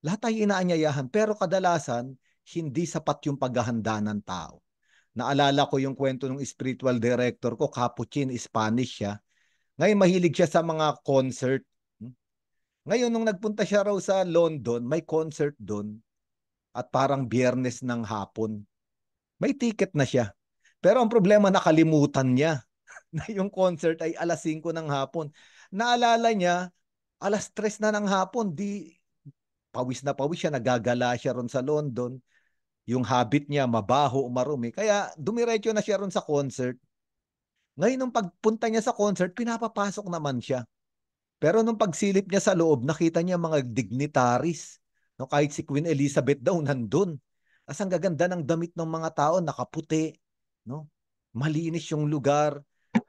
Lahat tayo inaanyayahan, pero kadalasan hindi sapat yung paghahanda ng tao. Naalala ko yung kwento ng spiritual director ko, Capuchin, Spanish siya. Ngayon mahilig siya sa mga concert. Ngayon nung nagpunta siya raw sa London, may concert doon at parang Biyernes ng hapon. May ticket na siya. Pero ang problema, nakalimutan niya na yung concert ay alas 5 ng hapon. Naalala niya, alas 3 na ng hapon, di pawis na pawis siya, nagagala siya ron sa London. Yung habit niya, mabaho, marumi. Kaya dumiretso na siya ron sa concert. Ngayon, nung pagpunta niya sa concert, pinapapasok naman siya. Pero nung pagsilip niya sa loob, nakita niya mga dignitaries. No, kahit si Queen Elizabeth daw nandun. As ang gaganda ng damit ng mga tao, nakaputi. No? Malinis yung lugar.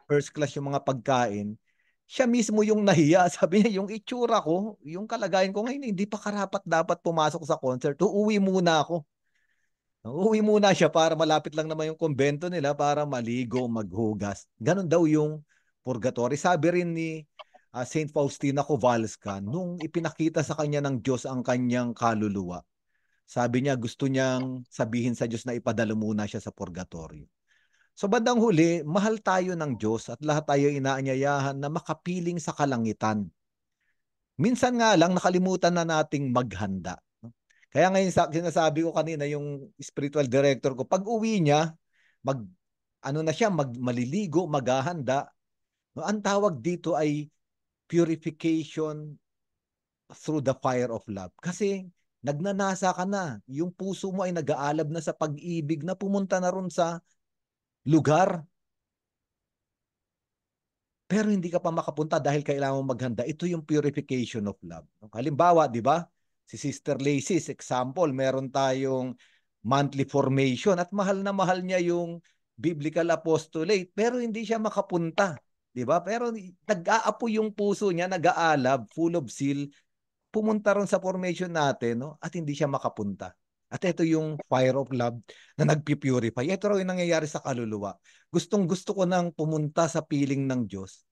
First class yung mga pagkain. Siya mismo yung nahiya. Sabi niya, yung itsura ko, yung kalagayan ko ngayon, hindi pa karapat dapat pumasok sa concert. Uuwi muna ako. Uuwi muna siya para malapit lang naman yung kumbento nila para maligo, maghugas. Ganon daw yung purgatory. Sabi rin ni Saint Faustina Kowalska, nung ipinakita sa kanya ng Diyos ang kanyang kaluluwa, sabi niya gusto niyang sabihin sa Diyos na ipadala muna siya sa purgatorio. So bandang huli, mahal tayo ng Diyos at lahat tayo inaanyayahan na makapiling sa kalangitan. Minsan nga lang nakalimutan na nating maghanda. Kaya ngayon sinasabi ko kanina yung spiritual director ko, pag uwi niya, maliligo, maghahanda. No, ang tawag dito ay purification through the fire of love. Kasi nagnanasa ka na, yung puso mo ay nag-aalab na sa pag-ibig na pumunta na ron sa lugar. Pero hindi ka pa makapunta dahil kailangan mo maghanda. Ito yung purification of love. Halimbawa, di ba? Si Sister Lacey's example, meron tayong monthly formation at mahal na mahal niya yung biblical apostolate pero hindi siya makapunta. Di ba? Pero nag-aapoy yung puso niya, nag-aalab, full of zeal, pumunta ron sa formation natin, no? At hindi siya makapunta. At ito yung fire of love na nagpipurify. Ito raw yung nangyayari sa kaluluwa. Gustong-gusto ko nang pumunta sa piling ng Diyos.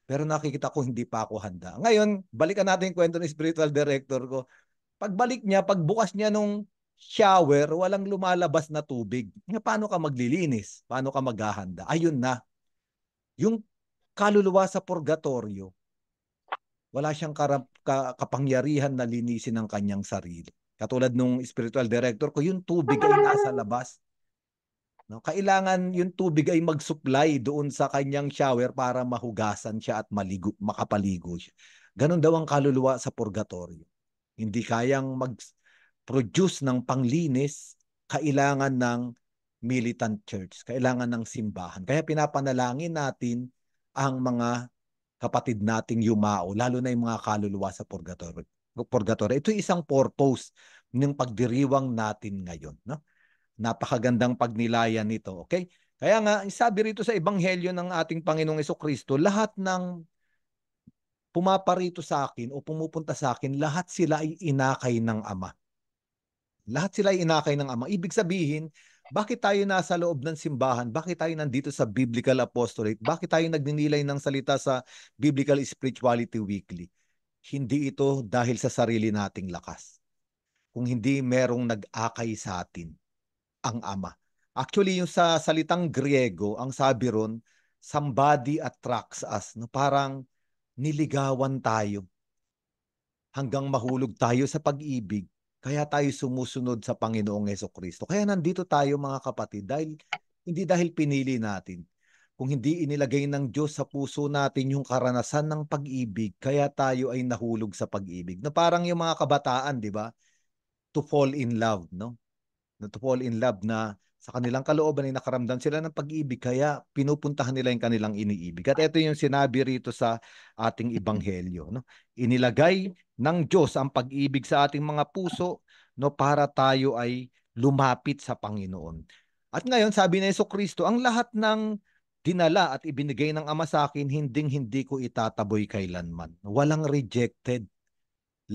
Pero nakikita ko hindi pa ako handa. Ngayon, balikan natin yung kwento ng spiritual director ko. Pagbalik niya, pagbukas niya nung shower, walang lumalabas na tubig. Paano ka maglilinis? Paano ka maghahanda? Ayun na. Yung kaluluwa sa purgatorio, wala siyang kapangyarihan na linisin ang kanyang sarili. Katulad nung spiritual director ko, yung tubig ay nasa labas. No? Kailangan yung tubig ay mag-supply doon sa kanyang shower para mahugasan siya at makapaligo siya. Ganon daw ang kaluluwa sa purgatorio. Hindi kayang mag-produce ng panglinis, kailangan ng militant church, kailangan ng simbahan. Kaya pinapanalangin natin ang mga kapatid nating yumao, lalo na yung mga kaluluwa sa purgatorio. Ito isang purpose ng pagdiriwang natin ngayon. No? Napakagandang pagnilayan nito. Okay? Kaya nga, sabi rito sa Ebanghelyo ng ating Panginoong Jesucristo, lahat ng pumaparito sa akin o pumupunta sa akin, lahat sila ay inakay ng Ama. Lahat sila ay inakay ng Ama. Ibig sabihin, bakit tayo nasa loob ng simbahan? Bakit tayo nandito sa Biblical Apostolate? Bakit tayo nagninilay ng salita sa Biblical Spirituality Weekly? Hindi ito dahil sa sarili nating lakas. Kung hindi merong nag-akay sa atin, ang Ama. Actually, yung sa salitang Griego, ang sabi ron, somebody attracts us. No? Parang niligawan tayo hanggang mahulog tayo sa pag-ibig. Kaya tayo sumusunod sa Panginoong Jesucristo. Kaya nandito tayo mga kapatid hindi dahil pinili natin. Kung hindi inilagay ng Diyos sa puso natin yung karanasan ng pag-ibig, kaya tayo ay nahulog sa pag-ibig. Na parang yung mga kabataan, di ba? To fall in love, no? To fall in love na sa kanilang kalooban ay nakaramdam sila ng pag-ibig kaya pinupuntahan nila yung kanilang iniibig. At ito yung sinabi rito sa ating ebanghelyo. No? Inilagay ng Diyos ang pag-ibig sa ating mga puso no, para tayo ay lumapit sa Panginoon. At ngayon sabi ni Jesucristo, ang lahat ng dinala at ibinigay ng Ama sa akin, hindi ko itataboy kailanman. Walang rejected.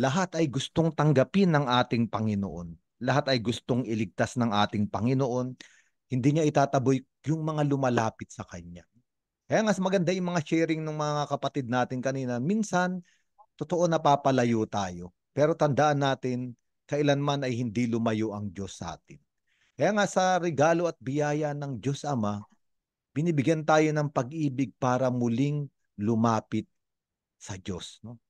Lahat ay gustong tanggapin ng ating Panginoon. Lahat ay gustong iligtas ng ating Panginoon. Hindi niya itataboy yung mga lumalapit sa Kanya. Kaya nga maganda yung mga sharing ng mga kapatid natin kanina. Minsan, totoo napapalayo tayo. Pero tandaan natin, kailanman ay hindi lumayo ang Diyos sa atin. Kaya nga sa regalo at biyaya ng Diyos Ama, binibigyan tayo ng pag-ibig para muling lumapit sa Diyos. No?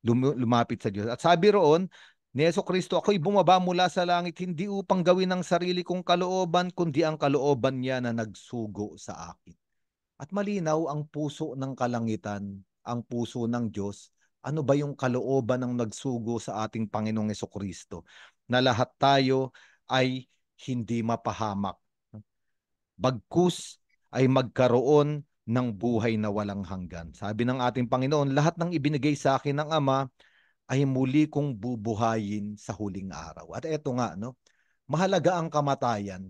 Lumapit sa Diyos. At sabi roon, ni Jesucristo, ako'y bumaba mula sa langit, hindi upang gawin ang sarili kong kalooban, kundi ang kalooban niya na nagsugo sa akin. At malinaw ang puso ng kalangitan, ang puso ng Diyos. Ano ba yung kalooban ng nagsugo sa ating Panginoong Jesucristo? Na lahat tayo ay hindi mapahamak. Bagkus ay magkaroon ng buhay na walang hanggan. Sabi ng ating Panginoon, lahat ng ibinigay sa akin ng Ama ay muli kong bubuhayin sa huling araw. At eto nga, no? Mahalaga ang kamatayan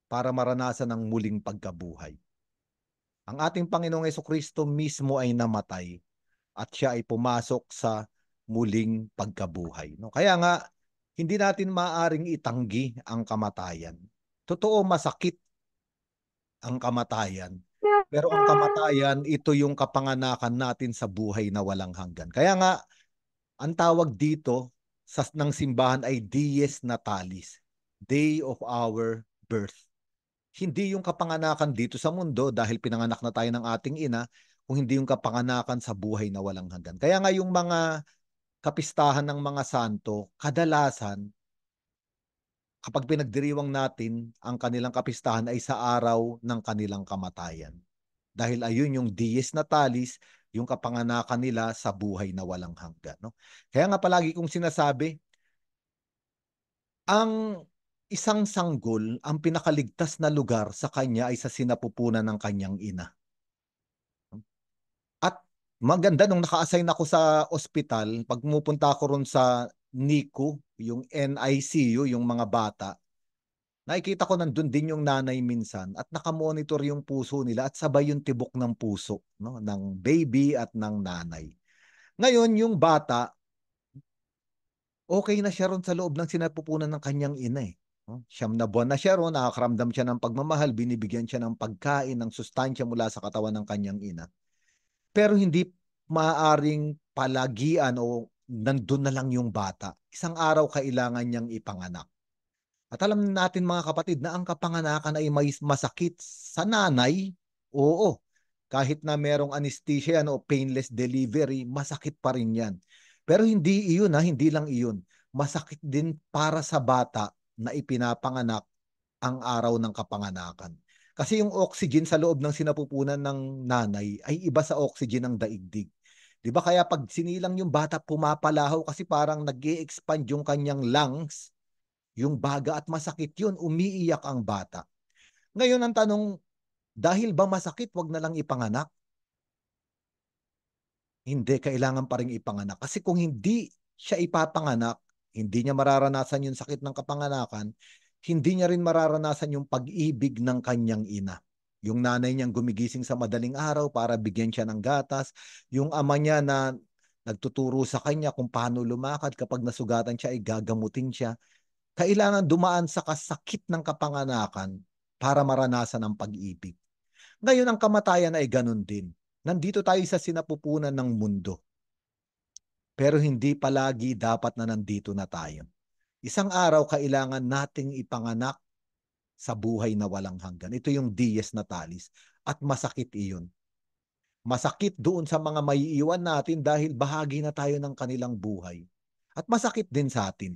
para maranasan ang muling pagkabuhay. Ang ating Panginoong Jesucristo mismo ay namatay at siya ay pumasok sa muling pagkabuhay. No? Kaya nga, hindi natin maaring itanggi ang kamatayan. Totoo, masakit ang kamatayan. Pero ang kamatayan, ito yung kapanganakan natin sa buhay na walang hanggan. Kaya nga, ang tawag dito ng simbahan ay Dies Natalis, Day of our birth. Hindi yung kapanganakan dito sa mundo dahil pinanganak na tayo ng ating ina, kung hindi yung kapanganakan sa buhay na walang hanggan. Kaya nga yung mga kapistahan ng mga santo, kadalasan, kapag pinagdiriwang natin, ang kanilang kapistahan ay sa araw ng kanilang kamatayan. Dahil ayun yung Dies Natalis, yung kapanganakan nila sa buhay na walang hanggan. No? Kaya nga palagi kong sinasabi, ang isang sanggol, ang pinakaligtas na lugar sa kanya ay sa sinapupunan ng kanyang ina. At maganda nung naka-assign ako sa ospital, pag pumupunta ako ron sa NICU, yung NICU, yung mga bata, nakikita ko nandun din yung nanay minsan at nakamonitor yung puso nila at sabay yung tibok ng puso, no, ng baby at ng nanay. Ngayon, yung bata, okay na siya ron sa loob ng sinapupunan ng kanyang ina eh. 9 na siya ron, nakakaramdam siya ng pagmamahal, binibigyan siya ng pagkain, ng sustansya mula sa katawan ng kanyang ina. Pero hindi maaaring palagian o nandun na lang yung bata. Isang araw kailangan niyang ipanganak. At alam natin mga kapatid na ang kapanganakan ay may masakit sa nanay. Oo, kahit na merong anesthesia o painless delivery, masakit pa rin yan. Pero hindi iyon hindi lang iyon. Masakit din para sa bata na ipinapanganak ang araw ng kapanganakan. Kasi yung oxygen sa loob ng sinapupunan ng nanay ay iba sa oxygen ng daigdig. Di ba kaya pag sinilang yung bata pumapalahaw kasi parang nag-e-expand yung kanyang lungs, yung baga at masakit yun, umiiyak ang bata. Ngayon ang tanong, dahil ba masakit, wag na lang ipanganak? Hindi, kailangan pa rin ipanganak. Kasi kung hindi siya ipapanganak, hindi niya mararanasan yung sakit ng kapanganakan, hindi niya rin mararanasan yung pag-ibig ng kanyang ina. Yung nanay niyang gumigising sa madaling araw para bigyan siya ng gatas, yung ama niya na nagtuturo sa kanya kung paano lumakad kapag nasugatan siya ay gagamutin siya. Kailangan dumaan sa kasakit ng kapanganakan para maranasan ang pag-ibig. Ngayon ang kamatayan ay ganun din. Nandito tayo sa sinapupunan ng mundo. Pero hindi palagi dapat na nandito na tayo. Isang araw kailangan nating ipanganak sa buhay na walang hanggan. Ito yung Dies Natalis. At masakit iyon. Masakit doon sa mga maiiwan natin dahil bahagi na tayo ng kanilang buhay. At masakit din sa atin.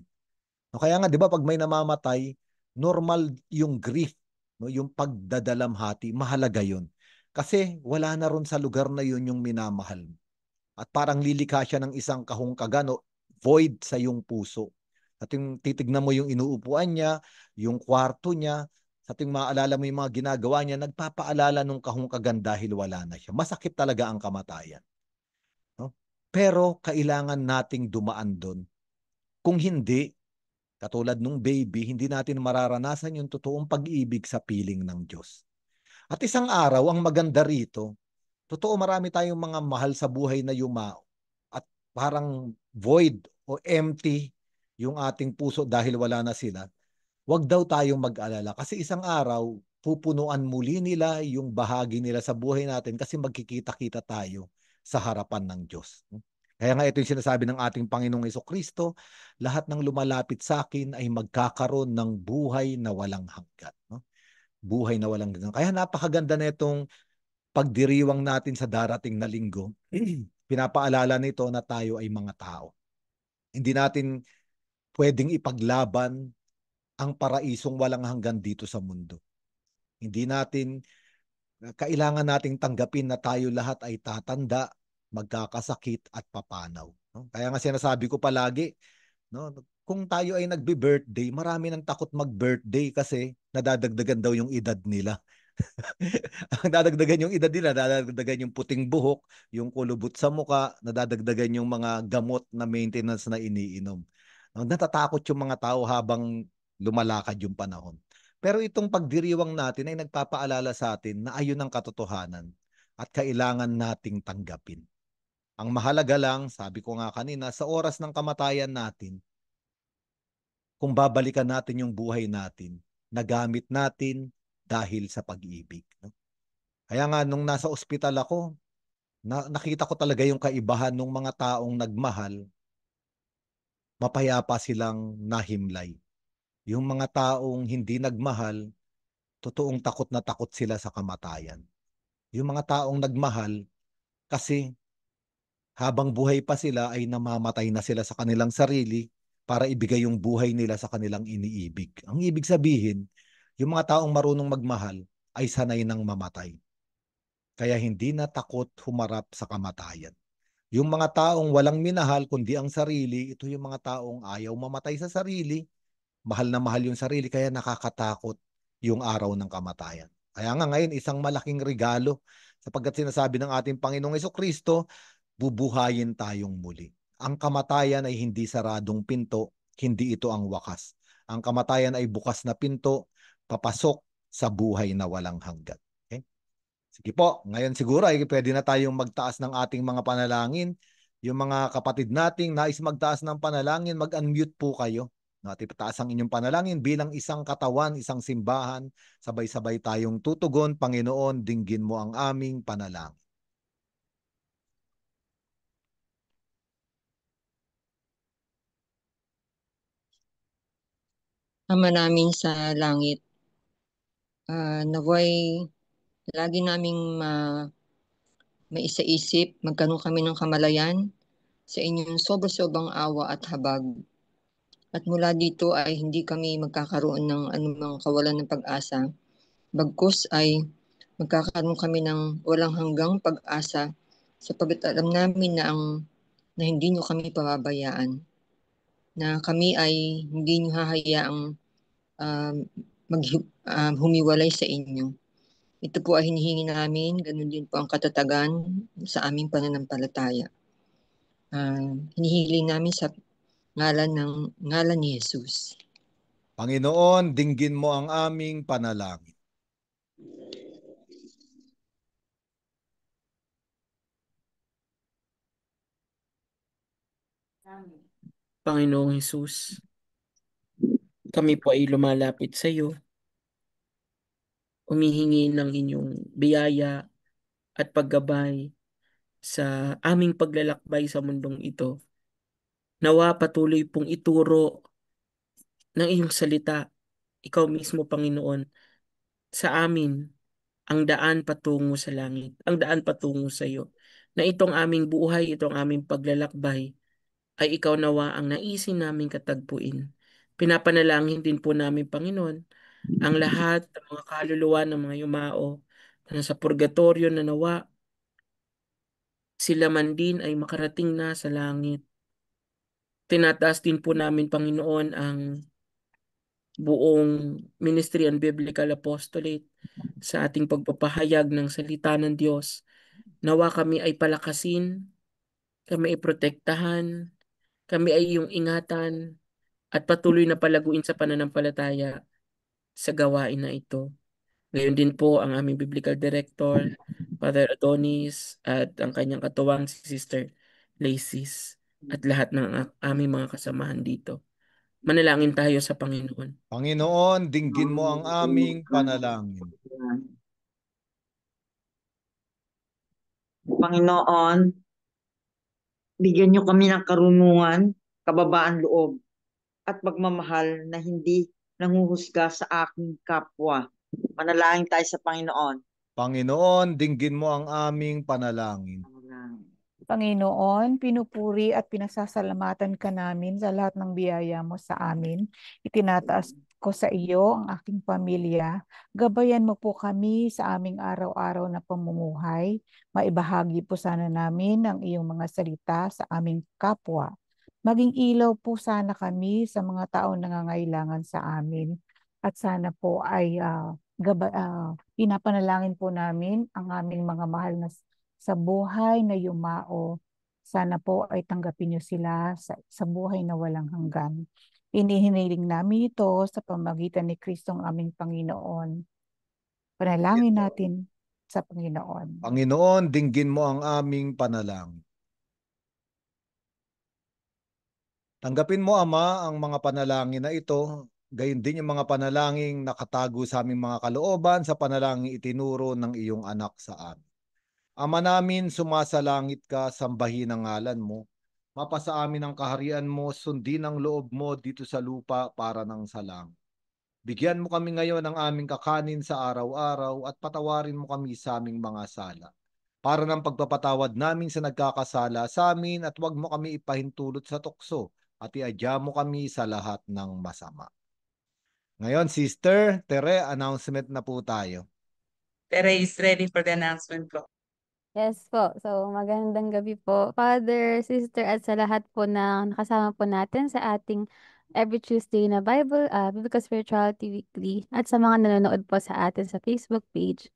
No, kaya nga 'di ba pag may namamatay, normal yung grief, no, yung pagdadalamhati, mahalaga 'yun. Kasi wala na ron sa lugar na 'yun yung minamahal. At parang lilikha siya ng isang kahungkagan o void sa yung puso. At yung titignan mo yung inuupuan niya, yung kwarto niya, sa tuwing maalala mo yung mga ginagawa niya, nagpapaalala nung kahungkagan dahil wala na siya. Masakit talaga ang kamatayan. No? Pero kailangan nating dumaan doon. Kung hindi, katulad nung baby, hindi natin mararanasan yung totoong pag-ibig sa piling ng Diyos. At isang araw, ang maganda rito, totoo marami tayong mga mahal sa buhay na yumao at parang void o empty yung ating puso dahil wala na sila. Huwag daw tayong mag-alala kasi isang araw, pupunuan muli nila yung bahagi nila sa buhay natin kasi magkikita-kita tayo sa harapan ng Diyos. Kaya nga ito yung sinasabi ng ating Panginoong Hesukristo, lahat ng lumalapit sa akin ay magkakaroon ng buhay na walang hanggan. No? Buhay na walang hanggan. Kaya napakaganda na itong pagdiriwang natin sa darating na linggo. Pinapaalala nito na tayo ay mga tao. Hindi natin pwedeng ipaglaban ang paraisong walang hanggan dito sa mundo. Hindi natin, kailangan nating tanggapin na tayo lahat ay tatanda, magkakasakit at papanaw. No? Kaya nga sinasabi ko palagi, no, kung tayo ay nagbe-birthday, marami nang takot mag-birthday kasi nadadagdagan daw yung edad nila. Nadadagdagan yung edad nila, nadadagdagan yung puting buhok, yung kulubot sa muka, nadadagdagan yung mga gamot na maintenance na iniinom. Natatakot yung mga tao habang lumalakad yung panahon. Pero itong pagdiriwang natin ay nagpapaalala sa atin na ayun ang katotohanan at kailangan nating tanggapin. Ang mahalaga lang, sabi ko nga kanina, sa oras ng kamatayan natin, kung babalikan natin yung buhay natin, nagamit natin dahil sa pag-ibig. Kaya nga nung nasa ospital ako, nakita ko talaga yung kaibahan ng mga taong nagmahal, mapayapa silang nahimlay. Yung mga taong hindi nagmahal, totoong takot na takot sila sa kamatayan. Yung mga taong nagmahal, kasi habang buhay pa sila ay namamatay na sila sa kanilang sarili para ibigay yung buhay nila sa kanilang iniibig. Ang ibig sabihin, yung mga taong marunong magmahal ay sanay ng mamatay. Kaya hindi na takot humarap sa kamatayan. Yung mga taong walang minahal kundi ang sarili, ito yung mga taong ayaw mamatay sa sarili, mahal na mahal yung sarili, kaya nakakatakot yung araw ng kamatayan. Kaya nga ngayon, isang malaking regalo sapagkat sinasabi ng ating Panginoong Hesukristo, bubuhayin tayong muli. Ang kamatayan ay hindi saradong pinto, hindi ito ang wakas. Ang kamatayan ay bukas na pinto, papasok sa buhay na walang hanggan. Okay? Sige po, ngayon siguro ay pwede na tayong magtaas ng ating mga panalangin. Yung mga kapatid nating nais magtaas ng panalangin, mag-unmute po kayo. No, at ipataas ang inyong panalangin bilang isang katawan, isang simbahan. Sabay-sabay tayong tutugon, Panginoon, dinggin mo ang aming panalangin. Ama namin sa langit, naway lagi naming maisaisip, magkaroon kami ng kamalayan sa inyong sobra-sobrang awa at habag. At mula dito ay hindi kami magkakaroon ng anumang kawalan ng pag-asa. Bagkus ay magkakaroon kami ng walang hanggang pag-asa sapagkat alam namin na hindi nyo kami pababayaan. Na kami ay hindi nyo hahayaang humiwalay sa inyo. Ito po ay hinihingi namin, ganun din po ang katatagan sa aming pananampalataya. Hinihiling namin sa ngalan ni Jesus. Panginoon, dinggin mo ang aming panalangin. Panginoong Jesus, kami po ay lumalapit sa iyo, humihingi ng inyong biyaya at paggabay sa aming paglalakbay sa mundong ito. Nawa patuloy pong ituro ng iyong salita, ikaw mismo Panginoon, sa amin ang daan patungo sa langit, ang daan patungo sa iyo. Na itong aming buhay, itong aming paglalakbay, ay ikaw nawa ang naisin naming katagpuin. Pinapanalangin din po namin, Panginoon, ang lahat ng mga kaluluwa ng mga yumao na nasa purgatorio na nawa, sila man din ay makarating na sa langit. Tinataas din po namin, Panginoon, ang buong Ministry and Biblical Apostolate sa ating pagpapahayag ng salita ng Diyos. Nawa kami ay palakasin, kami ay protektahan, kami ay iyong ingatan, at patuloy na palaguin sa pananampalataya sa gawain na ito. Ngayon din po ang aming Biblical Director, Father Adonis, at ang kanyang katuwang si Sister Lacey, at lahat ng aming mga kasamahan dito. Manalangin tayo sa Panginoon. Panginoon, dinggin mo ang aming panalangin. Panginoon, bigyan niyo kami ng karunungan, kababaan loob, at pagmamahal na hindi nanguhusga sa aking kapwa. Manalangin tayo sa Panginoon. Panginoon, dinggin mo ang aming panalangin. Panginoon, pinupuri at pinasasalamatan ka namin sa lahat ng biyaya mo sa amin. Itinataas ko sa iyo ang aking pamilya. Gabayan mo po kami sa aming araw-araw na pamumuhay. Maibahagi po sana namin ang iyong mga salita sa aming kapwa. Maging ilaw po sana kami sa mga taong nangangailangan sa amin. At sana po ay pinapanalangin po namin ang aming mga mahal na sa buhay na yumao. Sana po ay tanggapin niyo sila sa buhay na walang hanggan. Inihiniling namin ito sa pamagitan ni Kristong aming Panginoon. Panalangin natin sa Panginoon. Panginoon, dinggin mo ang aming panalangin. Tanggapin mo, Ama, ang mga panalangin na ito, gayon din yung mga panalangin nakatago sa aming mga kalooban sa panalangin itinuro ng iyong anak sa amin. Ama namin, sumasalangit ka, sambahin ang ngalan mo. Mapasa amin ang kaharian mo, sundin ang loob mo dito sa lupa para ng salang. Bigyan mo kami ngayon ng aming kakanin sa araw-araw at patawarin mo kami sa aming mga sala. Para ng pagpapatawad namin sa nagkakasala sa amin at huwag mo kami ipahintulot sa tukso at iadya mo kami sa lahat ng masama. Ngayon, Sister Tere, announcement na po tayo. Tere is ready for the announcement po. Yes po. So, magandang gabi po, Father, Sister, at sa lahat po na nakasama po natin sa ating every Tuesday na Biblical Spirituality Weekly at sa mga nanonood po sa atin sa Facebook page.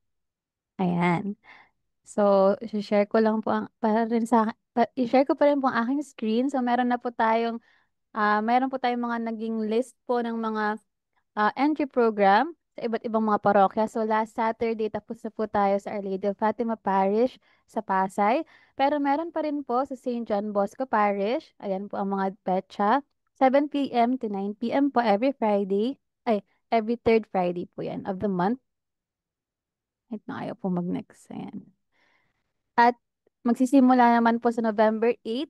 Ayan. So, i-share ko lang po i-share ko pa rin po ang aking screen. So, meron po tayong mga naging list po ng mga entry program sa iba't ibang mga parokya. So last Saturday, tapos na po tayo sa Our Lady of Fatima Parish sa Pasay. Pero meron pa rin po sa St. John Bosco Parish. Ayan po ang mga petsa. 7 p.m. to 9 p.m. po every Friday. Every third Friday po yan of the month. Wait na, ayaw po mag-next. Ayan. At magsisimula naman po sa November 8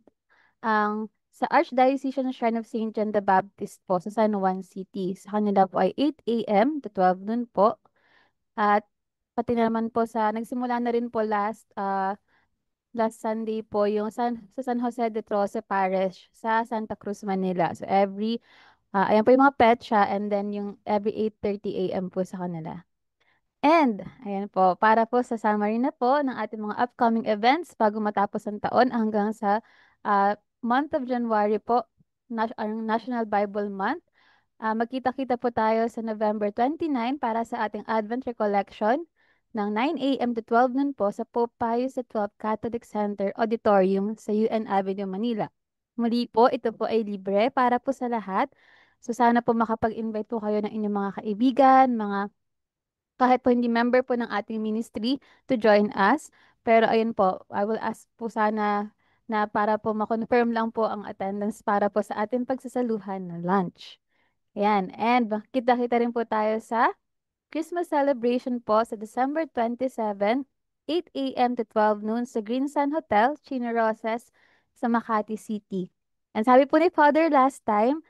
ang sa Archdiocesan Shrine of St. John the Baptist po sa San Juan City. Sa kanila po ay 8 a.m. to 12 noon po. At pati naman po nagsimula na rin po last Sunday po yung sa San Jose de Troce Parish sa Santa Cruz, Manila. So ayan po yung mga petsa and then yung every 8:30 a.m. po sa kanila. And, ayan po, para po sa summary na po ng ating mga upcoming events bago matapos ang taon hanggang sa month of January po, ang National Bible Month. Magkita-kita po tayo sa November 29 para sa ating Advent Recollection ng 9 a.m. to 12 noon po sa Pope Pius XII Catholic Center Auditorium sa UN Avenue, Manila. Muli po, ito po ay libre para po sa lahat. So sana po makapag-invite po kayo ng inyong mga kaibigan, kahit po hindi member po ng ating ministry to join us. Pero ayun po, I will ask po sana na para po ma-confirm lang po ang attendance para po sa ating pagsasaluhan na lunch. Ayan, and kita-kita rin po tayo sa Christmas celebration po sa December 27, 8 a.m. to 12 noon sa Green Sun Hotel, Chino Roses, sa Makati City. And sabi po ni Father last time,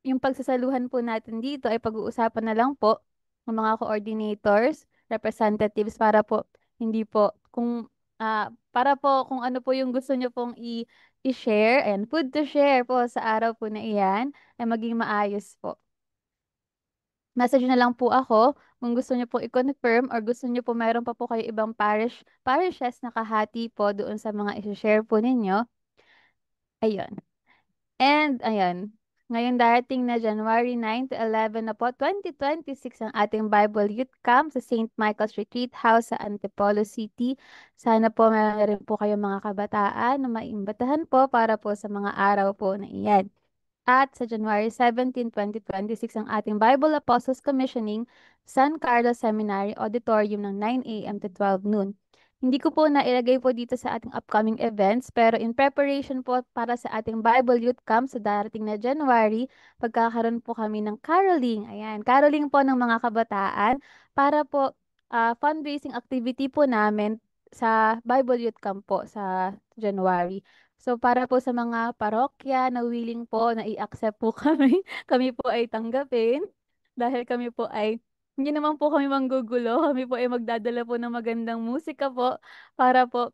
yung pagsasaluhan po natin dito ay pag-uusapan na lang po ng mga coordinators, representatives para po hindi po para po kung ano po yung gusto nyo pong i-share and food to share po sa araw po na iyan ay maging maayos po. Message na lang po ako kung gusto niyo po i-confirm or gusto niyo po meron pa po kayo ibang parishes na kahati po doon sa mga i-share po ninyo. Ayun. And ayun, ngayon darating na January 9 to 11 na po, 2026 ang ating Bible Youth Camp sa St. Michael's Retreat House sa Antipolo City. Sana po meron rin po kayong mga kabataan na maimbatahan po para po sa mga araw po na iyan. At sa January 17, 2026 ang ating Bible Apostles Commissioning San Carlos Seminary Auditorium ng 9 a.m. to 12 noon. Hindi ko po nailagay po dito sa ating upcoming events, pero in preparation po para sa ating Bible Youth Camp sa darating na January, pagkakaroon po kami ng caroling. Ayan, caroling po ng mga kabataan para po fundraising activity po namin sa Bible Youth Camp po sa January. So para po sa mga parokya na willing po na i-accept po kami, kami po ay tanggapin dahil kami po ay hindi naman po kami manggugulo, kami po ay magdadala po ng magandang musika po para po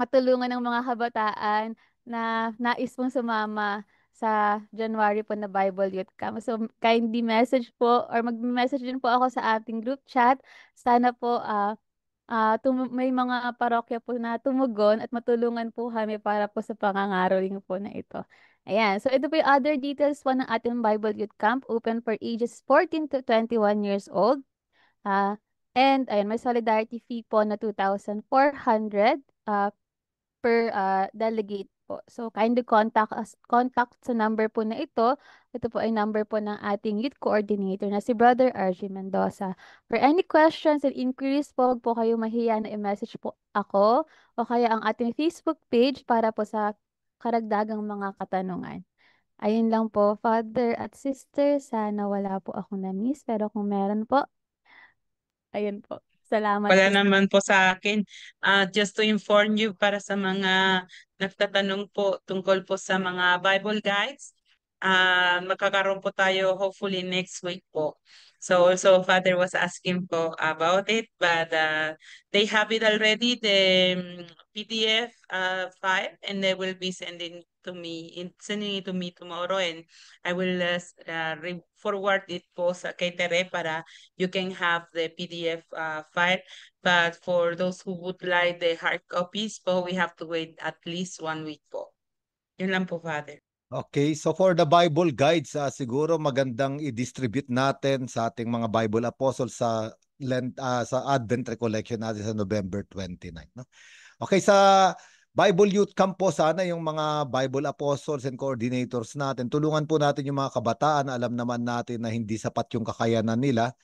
matulungan ng mga kabataan na nais pong sumama sa January po na Bible Youth Camp. So kindly message po or mag-message din po ako sa ating group chat. Sana po may mga parokya po na tumugon at matulungan po kami para po sa pangangaroling po na ito. Ayan. So ito po yung other details po ng ating Bible Youth Camp, open for ages 14 to 21 years old. And ayun, may solidarity fee po na 2,400 per delegate po. So kindly contact sa number po na ito. Ito po ay number po ng ating youth coordinator na si Brother RG Mendoza. For any questions and inquiries po, huwag po kayo mahiya na i-message po ako o kaya ang ating Facebook page para po sa karagdagang mga katanungan. Ayun lang po, Father at Sister. Sana wala po akong na-miss. Pero kung meron po, ayun po. Salamat Wala po. naman po sa akin. Just to inform you para sa mga nagtatanong po tungkol po sa mga Bible guides, magkakaroon po tayo hopefully next week po. So also Father was asking po about it, but they have it already, the PDF file, and they will be sending it to me tomorrow, and I will forward it po kay Tere para you can have the PDF file. But for those who would like the hard copies po, we have to wait at least 1 week po. Yun lang po, Father. Okay, so for the Bible guides, siguro magandang i-distribute natin sa ating mga Bible apostles sa sa Advent Recollection natin sa November 29. No? Okay, sa Bible Youth Camp po, sana yung mga Bible apostles and coordinators natin, tulungan po natin yung mga kabataan. Alam naman natin na hindi sapat yung kakayanan nila,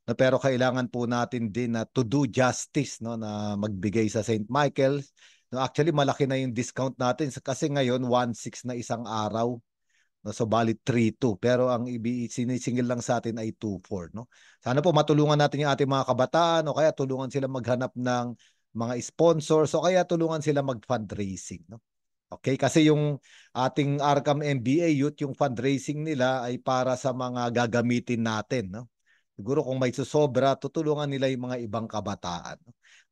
no, pero kailangan po natin din na to do justice, no, na magbigay sa St. Michael's. No, actually, malaki na yung discount natin kasi ngayon 1.6 na isang araw. No, so balit 3.2. Pero ang sinisingil lang sa atin ay 2.4. No? Sana po matulungan natin yung ating mga kabataan o kaya tulungan sila maghanap ng mga sponsors o kaya tulungan sila mag-fundraising. No? Okay, kasi yung ating Arkham MBA Youth, yung fundraising nila ay para sa mga gagamitin natin. No? Siguro kung may susobra, tutulungan nila yung mga ibang kabataan.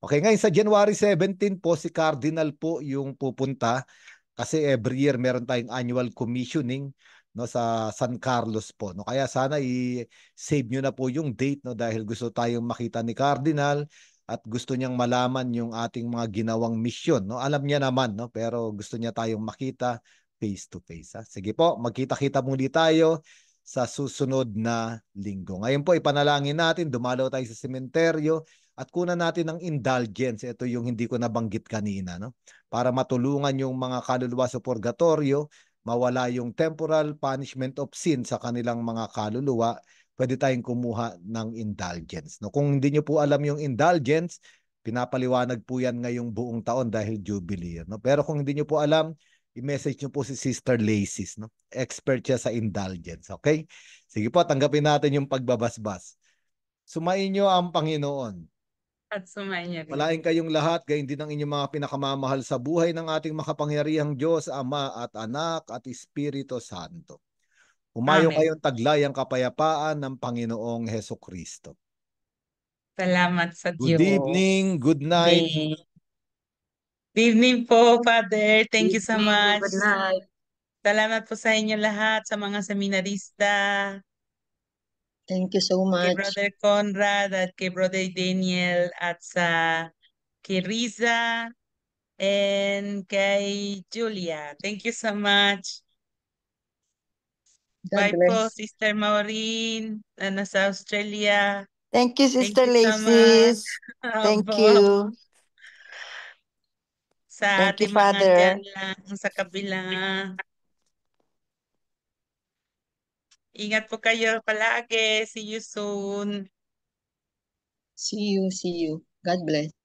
Okay, ngayon sa January 17 po, si Cardinal po yung pupunta kasi every year meron tayong annual commissioning, no, sa San Carlos po. No? Kaya sana i-save nyo na po yung date, no, dahil gusto tayong makita ni Cardinal at gusto niyang malaman yung ating mga ginawang misyon. No? Alam niya naman, no? Pero gusto niya tayong makita face to face. Ha? Sige po, magkita-kita muli tayo sa susunod na linggo. Ngayon po, ipanalangin natin, dumalaw tayo sa sementeryo at kunan natin ng indulgence. Ito yung hindi ko nabanggit kanina, no? Para matulungan yung mga kaluluwa sa purgatorio, mawala yung temporal punishment of sin sa kanilang mga kaluluwa, pwede tayong kumuha ng indulgence. No? Kung hindi nyo po alam yung indulgence, pinapaliwanag po yan ngayong buong taon dahil Jubilee. No? Pero kung hindi nyo po alam, i-message nyo po si Sister Lacey. No? Expert siya sa indulgence. Okay? Sige po, tanggapin natin yung pagbabasbas. Sumain nyo ang Panginoon. At sumayin niya rin. Palain kayong lahat, gayon din ang inyong mga pinakamamahal sa buhay ng ating makapangyarihang Diyos, Ama at Anak at Espiritu Santo. Humayo Amen. kayong taglay ang kapayapaan ng Panginoong Heso Kristo. Salamat sa Good Diyos. evening, good night. Good evening po, Father. Thank you so Evening, much. good night. Salamat po sa inyo lahat, sa mga seminarista, Thank you so kay much. Brother Conrad at kay Brother Daniel at kay Riza and kay Julia. Thank you so much. God Bye po, bless. Sister Maureen, na nasa Australia. Thank you, Thank Sister you so much. Lacey. Thank Opo. you. Sa Thank you, ating mga Father. dyan lang sa kabila. Ingat po kayo palagi. See you soon. See you, see you. God bless.